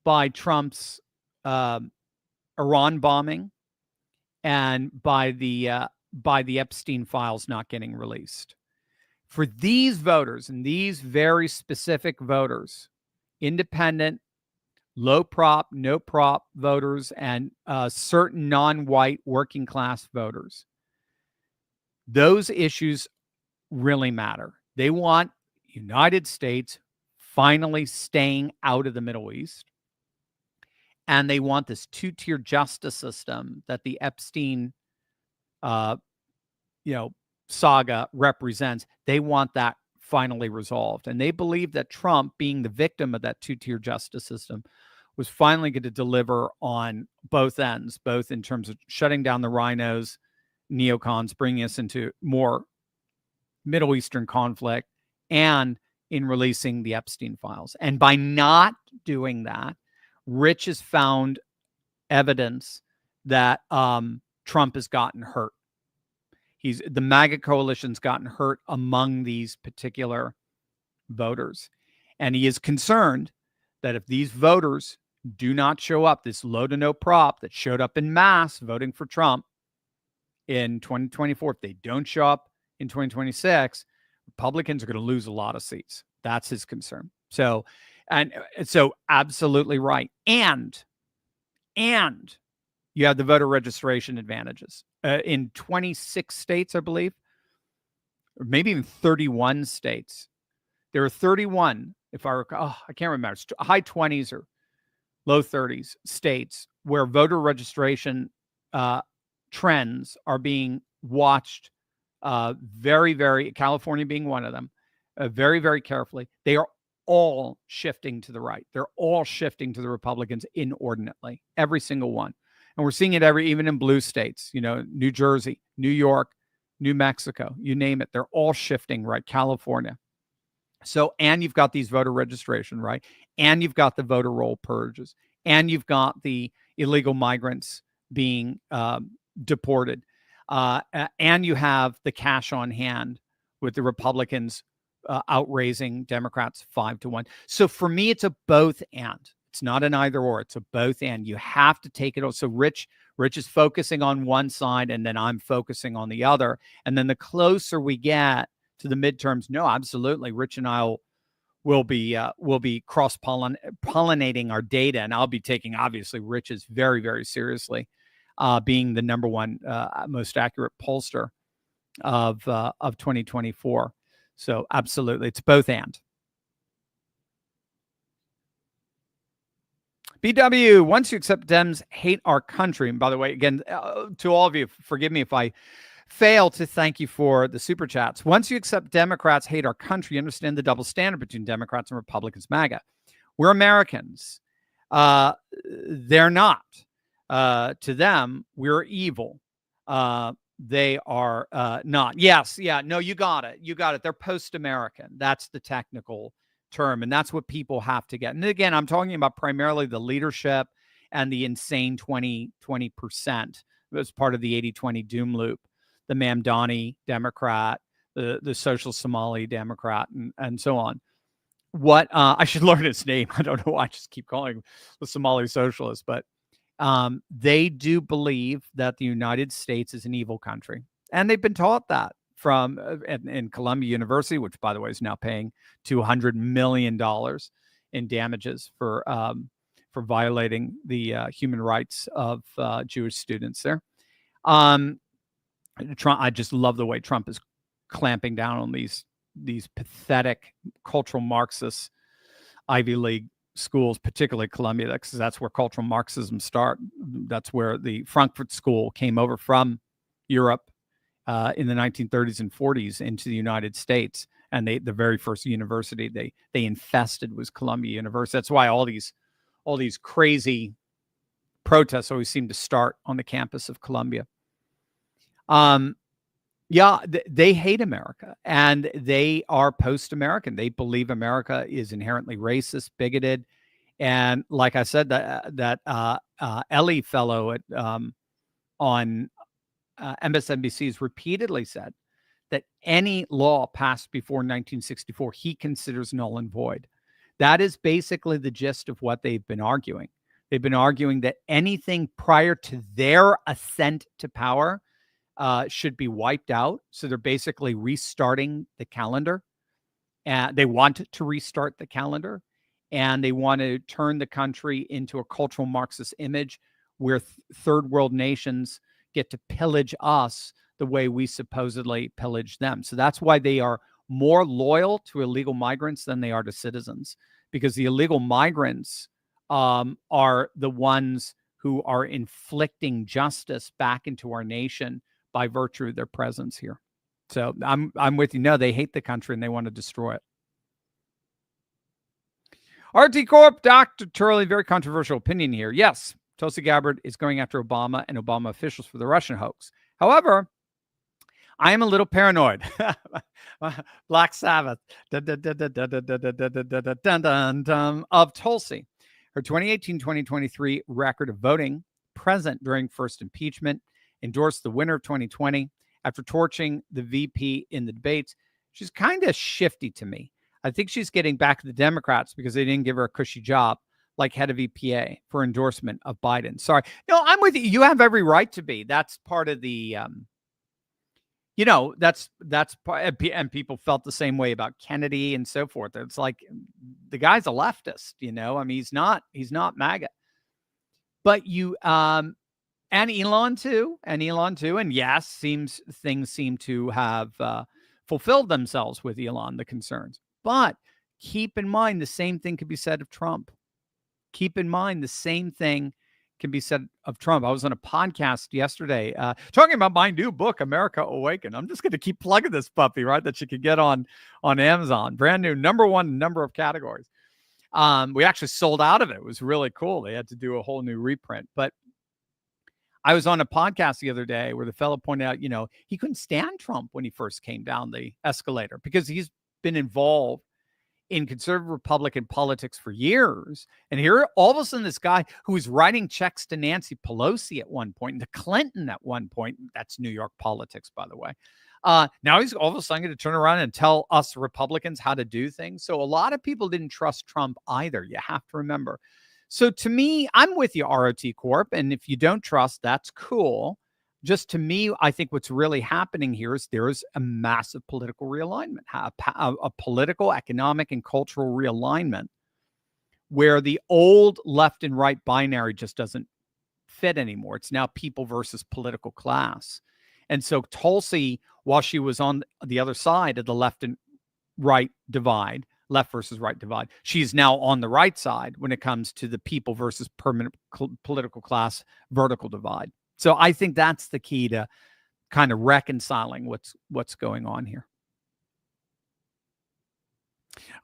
by Trump's Iran bombing and by the Epstein files not getting released. For these voters, and these very specific voters, independent, low prop, no prop voters, and certain non-white working class voters, those issues really matter. They want United States finally staying out of the Middle East. And they want this two-tier justice system that the Epstein saga represents. They want that finally resolved. And they believe that Trump, being the victim of that two-tier justice system, was finally going to deliver on both ends, both in terms of shutting down the rhinos, neocons, bringing us into more Middle Eastern conflict, and in releasing the Epstein files. And by not doing that, Rich has found evidence that Trump has gotten hurt. The MAGA coalition's gotten hurt among these particular voters. And he is concerned that if these voters do not show up, this low to no prop that showed up in mass voting for Trump in 2024, if they don't show up in 2026, Republicans are going to lose a lot of seats. That's his concern. So absolutely right. And you have the voter registration advantages in 26 states, I believe, or maybe even 31 states. There are 31, if I recall, I can't remember, it's high 20s or low 30s states where voter registration trends are being watched very, very, California being one of them, very, very carefully. They are all shifting to the right. They're all shifting to the Republicans inordinately, every single one. And we're seeing it even in blue states, New Jersey, New York, New Mexico, you name it. They're all shifting right. California. So, and you've got these voter registration, right? And you've got the voter roll purges, and you've got the illegal migrants being deported. And you have the cash on hand with the Republicans outraising Democrats 5-1. So for me, it's a both and. It's not an either or. It's a both and. You have to take it. So Rich is focusing on one side, and then I'm focusing on the other. And then the closer we get to the midterms, no, absolutely, Rich and I will be cross pollinating our data, and I'll be taking obviously Rich's very, very seriously, being the number one most accurate pollster of 2024. So absolutely, it's both and. BW, once you accept Dems hate our country, and by the way, again, to all of you, forgive me if I fail to thank you for the super chats. Once you accept Democrats hate our country, you understand the double standard between Democrats and Republicans, MAGA. We're Americans. They're not. To them, we're evil. They are not. Yes, yeah, no, you got it. You got it. They're post-American. That's the technical term, and that's what people have to get. And again, I'm talking about primarily the leadership and the insane 20% as part of the 80-20 doom loop. The Mamdani Democrat, the social Somali Democrat, and so on. What I should learn his name. I don't know why I just keep calling him the Somali socialist, but they do believe that the United States is an evil country. And they've been taught that from in Columbia University, which, by the way, is now paying $200 million in damages for violating the human rights of Jewish students there. Trump, I just love the way Trump is clamping down on these pathetic cultural Marxist Ivy League schools, particularly Columbia, because that's where cultural Marxism started. That's where the Frankfurt School came over from Europe in the 1930s and 40s into the United States. And the very first university they infested was Columbia University. That's why all these crazy protests always seem to start on the campus of Columbia. They hate America, and they are post-American. They believe America is inherently racist, bigoted, and like I said, that Ellie fellow at on MSNBC has repeatedly said that any law passed before 1964 he considers null and void. That is basically the gist of what they've been arguing. They've been arguing that anything prior to their ascent to power should be wiped out. So they're basically restarting the calendar. And they want to restart the calendar, and they want to turn the country into a cultural Marxist image where third world nations get to pillage us the way we supposedly pillage them. So that's why they are more loyal to illegal migrants than they are to citizens, because the illegal migrants are the ones who are inflicting justice back into our nation by virtue of their presence here. So I'm with you. No, they hate the country and they want to destroy it. RT Corp, Dr. Turley, very controversial opinion here. Yes, Tulsi Gabbard is going after Obama and Obama officials for the Russian hoax. However, I am a little paranoid. Black Sabbath of Tulsi. Her 2018-2023 record of voting present during first impeachment, endorsed the winner of 2020 after torching the VP in the debates. She's kind of shifty to me. I think she's getting back at the Democrats because they didn't give her a cushy job like head of EPA for endorsement of Biden. Sorry. No, I'm with you. You have every right to be. That's part of the, that's part, and people felt the same way about Kennedy and so forth. It's like the guy's a leftist, I mean, he's not MAGA. But and Elon too. And yes, things seem to have fulfilled themselves with Elon, the concerns. But keep in mind, the same thing could be said of Trump. Keep in mind, the same thing can be said of Trump. I was on a podcast yesterday talking about my new book, America Awakened. I'm just going to keep plugging this puppy, right, that you can get on Amazon. Brand new, #1 number of categories. We actually sold out of it. It was really cool. They had to do a whole new reprint. But I was on a podcast the other day where the fellow pointed out, he couldn't stand Trump when he first came down the escalator because he's been involved in conservative Republican politics for years. And here, all of a sudden, this guy who was writing checks to Nancy Pelosi at one point, and to Clinton at one point, that's New York politics, by the way. Now he's all of a sudden going to turn around and tell us Republicans how to do things. So a lot of people didn't trust Trump either. You have to remember. So to me, I'm with you, ROT Corp. And if you don't trust, that's cool. Just to me, I think what's really happening here is there is a massive political realignment, a political, economic, and cultural realignment where the old left and right binary just doesn't fit anymore. It's now people versus political class. And so Tulsi, while she was on the other side of the left and right divide, left versus right divide, she's now on the right side when it comes to the people versus permanent political class vertical divide. So I think that's the key to kind of reconciling what's going on here.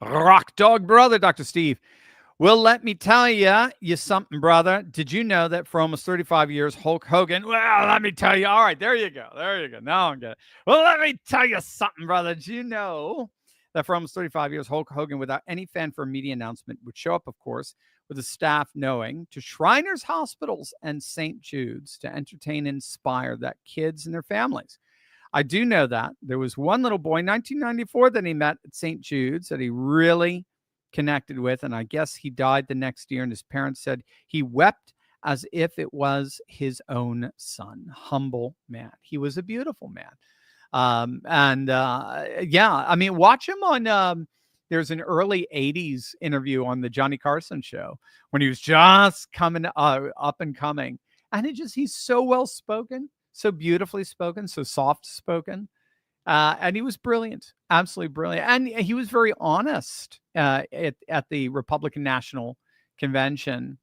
Rock dog brother, Dr. Steve. Well, let me tell you something, brother. Did you know that for almost 35 years, Hulk Hogan, well, let me tell you. All right, there you go. Now I'm good. Well, let me tell you something, brother. Did you know that for almost 35 years, Hulk Hogan, without any fanfare media announcement, would show up, of course, with the staff knowing, to Shriners Hospitals and St. Jude's to entertain and inspire that kids and their families. I do know that. There was one little boy in 1994 that he met at St. Jude's that he really connected with, and I guess he died the next year, and his parents said he wept as if it was his own son. Humble man. He was a beautiful man. Yeah, I mean, watch him on there's an early 80s interview on the Johnny Carson show when he was just coming up and coming. And he's so well spoken, so beautifully spoken, so soft spoken. And he was brilliant, absolutely brilliant. And he was very honest at the Republican National Convention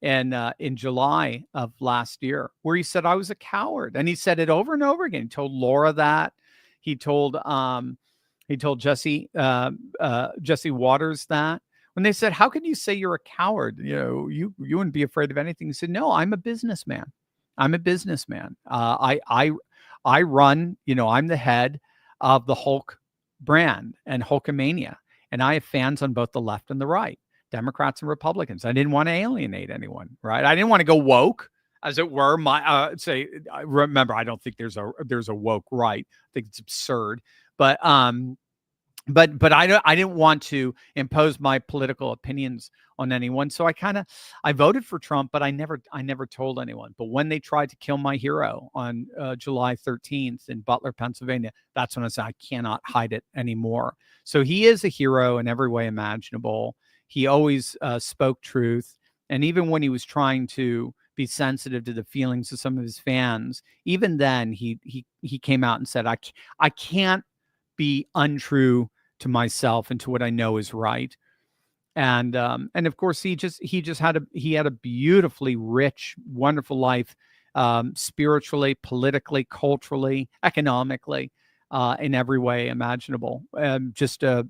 in July of last year, where he said, I was a coward. And he said it over and over again. He told Laura that. He told Jesse Waters that. When they said, how can you say you're a coward? You wouldn't be afraid of anything. He said, no, I'm a businessman. I run, I'm the head of the Hulk brand and Hulkamania. And I have fans on both the left and the right, Democrats and Republicans. I didn't want to alienate anyone, right? I didn't want to go woke, as it were. Remember, I don't think there's a woke right. I think it's absurd. But I didn't want to impose my political opinions on anyone. So I voted for Trump, but I never told anyone. But when they tried to kill my hero on July 13th in Butler, Pennsylvania, that's when I said I cannot hide it anymore. So he is a hero in every way imaginable. He always spoke truth. And even when he was trying to be sensitive to the feelings of some of his fans, even then he came out and said, I can't be untrue to myself and to what I know is right. And of course he had a beautifully rich, wonderful life, spiritually, politically, culturally, economically, in every way imaginable.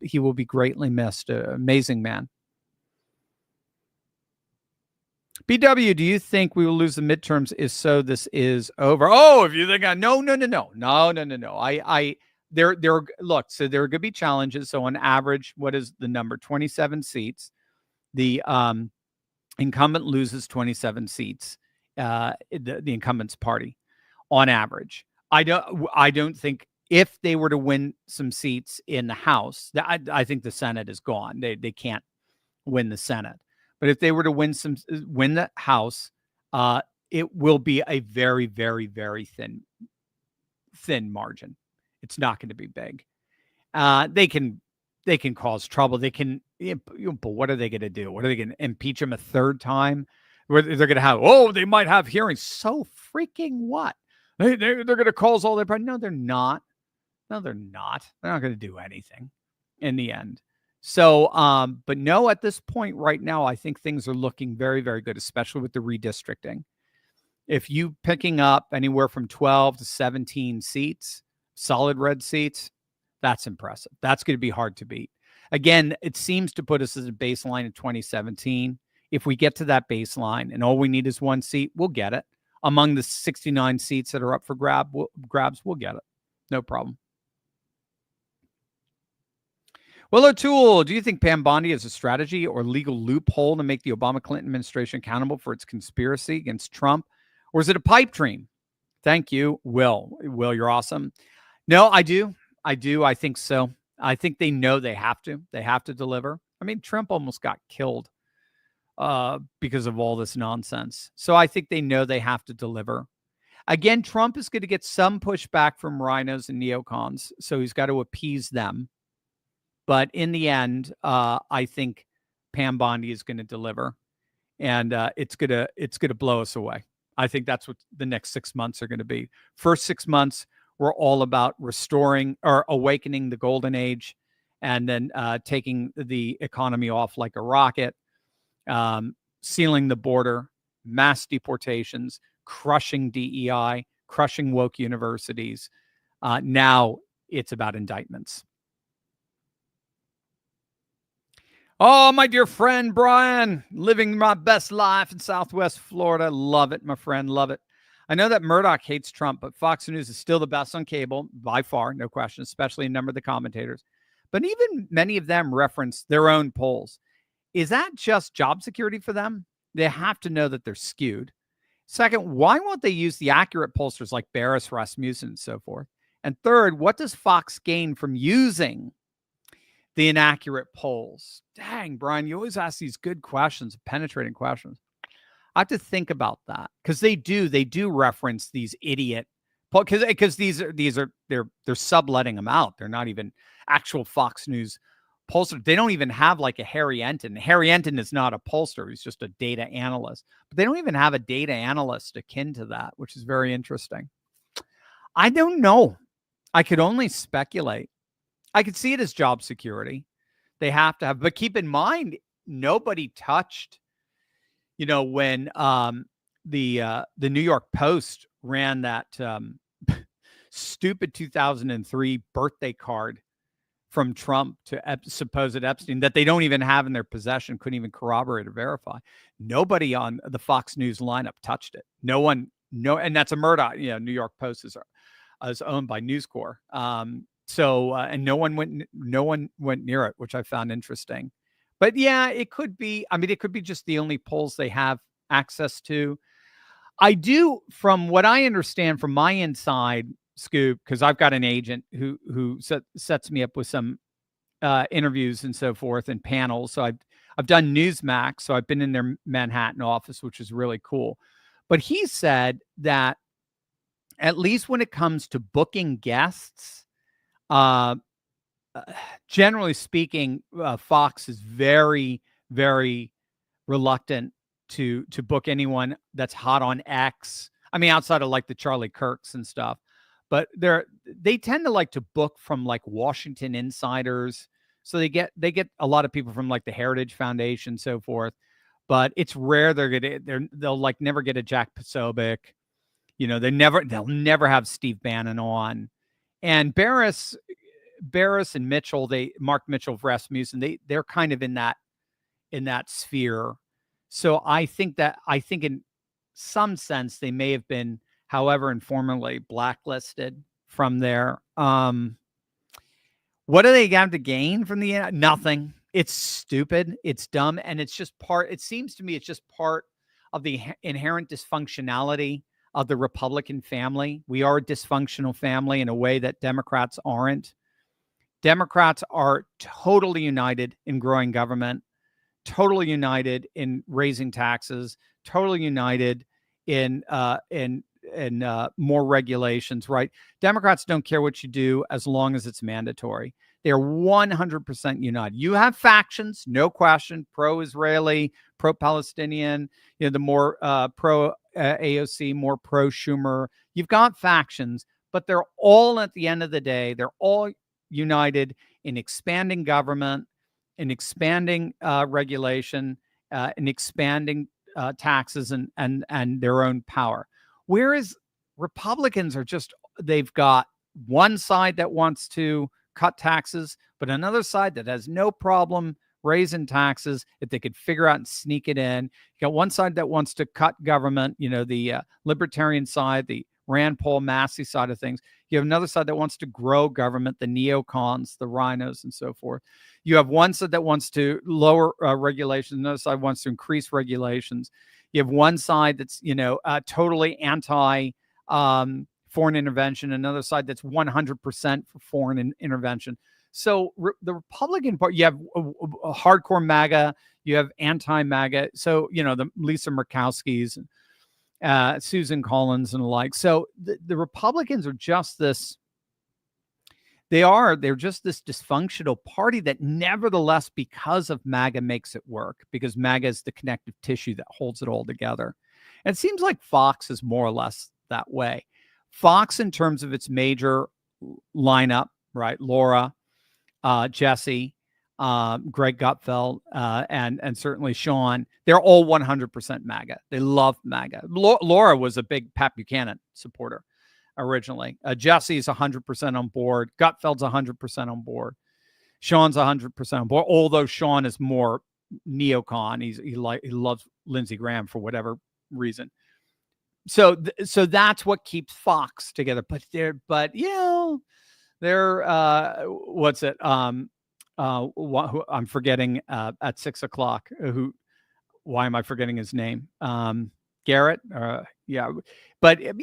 He will be greatly missed. Amazing man. BW, do you think we will lose the midterms? If so, this is over. Oh, if you think no. Look, so there are going to be challenges. So on average, what is the number? 27 seats. The incumbent loses 27 seats. The incumbent's party, on average. I don't think if they were to win some seats in the House, I think the Senate is gone. They can't win the Senate. But if they were to win the House, it will be a very, very, very thin margin. It's not going to be big. They can cause trouble. They can, but what are they going to do? What are they going to impeach him a third time? Where they're going to have, they might have hearings. So freaking what? They're going to cause all their problems. No, they're not. No, they're not. They're not going to do anything in the end. So, but no, at this point right now, I think things are looking very, very good, especially with the redistricting. If you picking up anywhere from 12 to 17 seats, solid red seats, that's impressive. That's going to be hard to beat. Again, it seems to put us as a baseline in 2017. If we get to that baseline and all we need is one seat, we'll get it. Among the 69 seats that are up for grabs, we'll get it. No problem. Will O'Toole, do you think Pam Bondi is a strategy or legal loophole to make the Obama-Clinton administration accountable for its conspiracy against Trump? Or is it a pipe dream? Thank you, Will. Will, you're awesome. No, I do. I think so. I think they know they have to. They have to deliver. I mean, Trump almost got killed because of all this nonsense. So I think they know they have to deliver. Again, Trump is going to get some pushback from rhinos and neocons, so he's got to appease them. But in the end, I think Pam Bondi is going to deliver, and it's gonna blow us away. I think that's what the next 6 months are going to be. First 6 months were all about restoring or awakening the golden age, and then taking the economy off like a rocket, sealing the border, mass deportations, crushing DEI, crushing woke universities. Now it's about indictments. Oh, my dear friend, Brian, living my best life in Southwest Florida. Love it, my friend. Love it. I know that Murdoch hates Trump, but Fox News is still the best on cable by far, no question, especially a number of the commentators. But even many of them reference their own polls. Is that just job security for them? They have to know that they're skewed. Second, why won't they use the accurate pollsters like Barris, Rasmussen, and so forth? And third, what does Fox gain from using the inaccurate polls? Dang, Brian, you always ask these good questions, penetrating questions. I have to think about that because they do reference these idiot, because they're subletting them out. They're not even actual Fox News pollsters. They don't even have like a Harry Enton. Harry Enton is not a pollster. He's just a data analyst. But they don't even have a data analyst akin to that, which is very interesting. I don't know. I could only speculate. I could see it as job security. They have to have, but keep in mind, nobody touched, when the New York Post ran that stupid 2003 birthday card from Trump to supposed Epstein that they don't even have in their possession, couldn't even corroborate or verify. Nobody on the Fox News lineup touched it. And that's a Murdoch. New York Post is owned by News Corp. So no one went near it, which I found interesting. But yeah, it could be. I mean, it could be just the only polls they have access to. I do, from what I understand from my inside scoop, because I've got an agent who sets me up with some interviews and so forth and panels. So I've done Newsmax, so I've been in their Manhattan office, which is really cool. But he said that at least when it comes to booking guests, generally speaking, Fox is very, very reluctant to book anyone that's hot on X. I mean, outside of like the Charlie Kirks and stuff, but they tend to like to book from like Washington insiders. So they get a lot of people from like the Heritage Foundation, so forth. But it's rare they'll like never get a Jack Posobiec. They'll never have Steve Bannon on. And Barris and Mitchell, Mark Mitchell, Rasmussen, they're kind of in that sphere. So I think in some sense they may have been, however informally, blacklisted from there. What do they have to gain from the nothing? It's stupid, it's dumb, and it's just part. It seems to me it's just part of the inherent dysfunctionality of the Republican family. We are a dysfunctional family in a way that Democrats aren't. Democrats are totally united in growing government, totally united in raising taxes, totally united in more regulations, right? Democrats don't care what you do as long as it's mandatory. They're 100% united. You have factions, no question, pro-Israeli, pro-Palestinian, the more pro-AOC, more pro-Schumer. You've got factions, but they're all, at the end of the day, they're all united in expanding government, in expanding regulation, in expanding taxes and their own power. Whereas Republicans are they've got one side that wants to cut taxes, but another side that has no problem raising taxes if they could figure out and sneak it in. You got one side that wants to cut government, the libertarian side, the Rand Paul Massey side of things. You have another side that wants to grow government, the neocons, the rhinos, and so forth. You have one side that wants to lower regulations, another side wants to increase regulations. You have one side that's, totally anti foreign intervention, another side that's 100% for foreign intervention. So the Republican Party, you have a hardcore MAGA, you have anti-MAGA. So, the Lisa Murkowski's, Susan Collins and the like. So the Republicans are just this, they're just this dysfunctional party that nevertheless, because of MAGA, makes it work, because MAGA is the connective tissue that holds it all together. And it seems like Fox is more or less that way. Fox, in terms of its major lineup, right? Laura, Jesse, Greg Gutfeld, and certainly Sean, they're all 100% MAGA. They love MAGA. Laura was a big Pat Buchanan supporter originally. Jesse's 100% on board. Gutfeld's 100% on board. Sean's 100% on board, although Sean is more neocon. He loves Lindsey Graham for whatever reason. So that's what keeps Fox together. But they're what's it? I'm forgetting at 6:00. Why am I forgetting his name? Garrett. Yeah, but I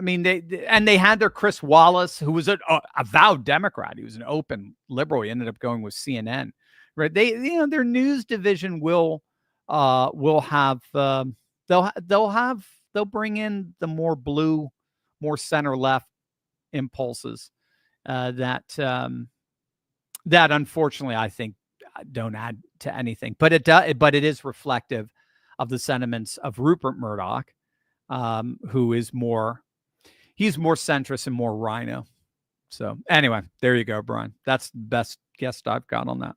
mean, they had their Chris Wallace, who was a avowed Democrat. He was an open liberal. He ended up going with CNN. Right? Their news division will have they'll bring in the more blue, more center left impulses that unfortunately I think don't add to anything, but it is reflective of the sentiments of Rupert Murdoch, who is he's more centrist and more rhino. So anyway, there you go, Brian. That's the best guest I've got on that.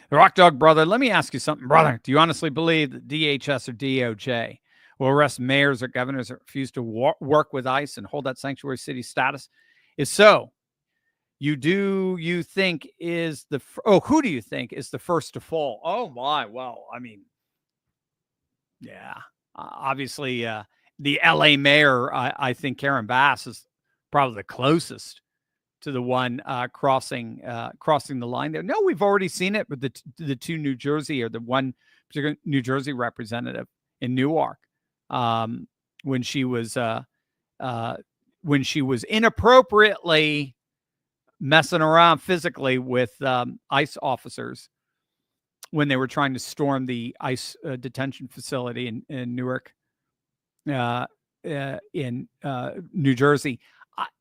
The Rock Dog brother, let me ask you something, brother. Do you honestly believe that DHS or DOJ will arrest mayors or governors that refuse to work with ICE and hold that sanctuary city status? If so, who do you think is the first to fall? Oh my, well, I mean, yeah, obviously the LA mayor, I think Karen Bass is probably the closest to the one crossing the line there. No, we've already seen it with the two New Jersey, or the one particular New Jersey representative in Newark, when she was inappropriately messing around physically with ICE officers when they were trying to storm the ICE detention facility in Newark, in New Jersey.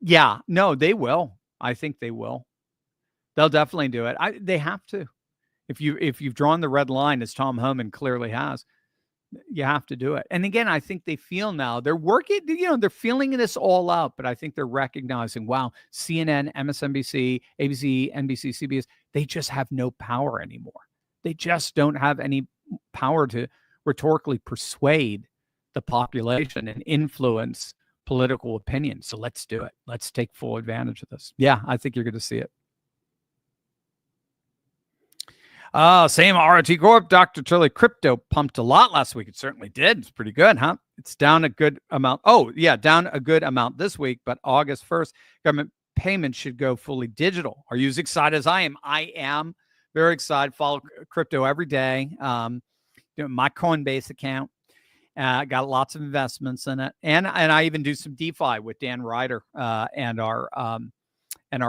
Yeah, no, they will. I think they will. They'll definitely do it. They have to. If you've drawn the red line, as Tom Homan clearly has, you have to do it. And again, I think they feel now they're working, they're feeling this all out, but I think they're recognizing, wow, CNN, MSNBC, ABC, NBC, CBS, they just have no power anymore. They just don't have any power to rhetorically persuade the population and influence political opinion. So let's do it. Let's take full advantage of this. Yeah, I think you're going to see it. Same RT Corp. Dr. Turley, crypto pumped a lot last week. It certainly did. It's pretty good, huh? It's down a good amount. Oh, yeah, down a good amount this week. But August 1st, government payments should go fully digital. Are you as excited as I am? I am very excited. Follow crypto every day. My Coinbase account. Got lots of investments in it, and I even do some DeFi with Dan Ryder and our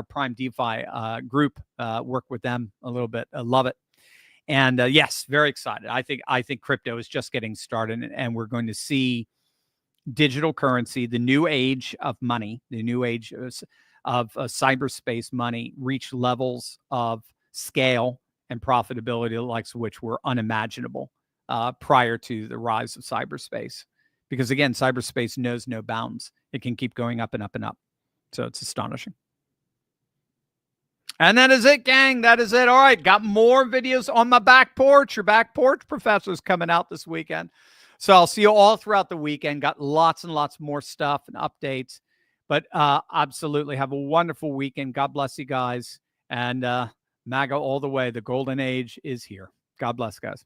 Prime DeFi group. Work with them a little bit. I love it, and yes, very excited. I think crypto is just getting started, and we're going to see digital currency, the new age of money, the new age of cyberspace money, reach levels of scale and profitability, the likes of which were unimaginable prior to the rise of cyberspace. Because again, cyberspace knows no bounds. It can keep going up and up and up. So it's astonishing. And that is it, gang. That is it. All right. Got more videos on my back porch. Your back porch professor's coming out this weekend. So I'll see you all throughout the weekend. Got lots and lots more stuff and updates. But absolutely have a wonderful weekend. God bless you guys. And MAGA all the way. The golden age is here. God bless, guys.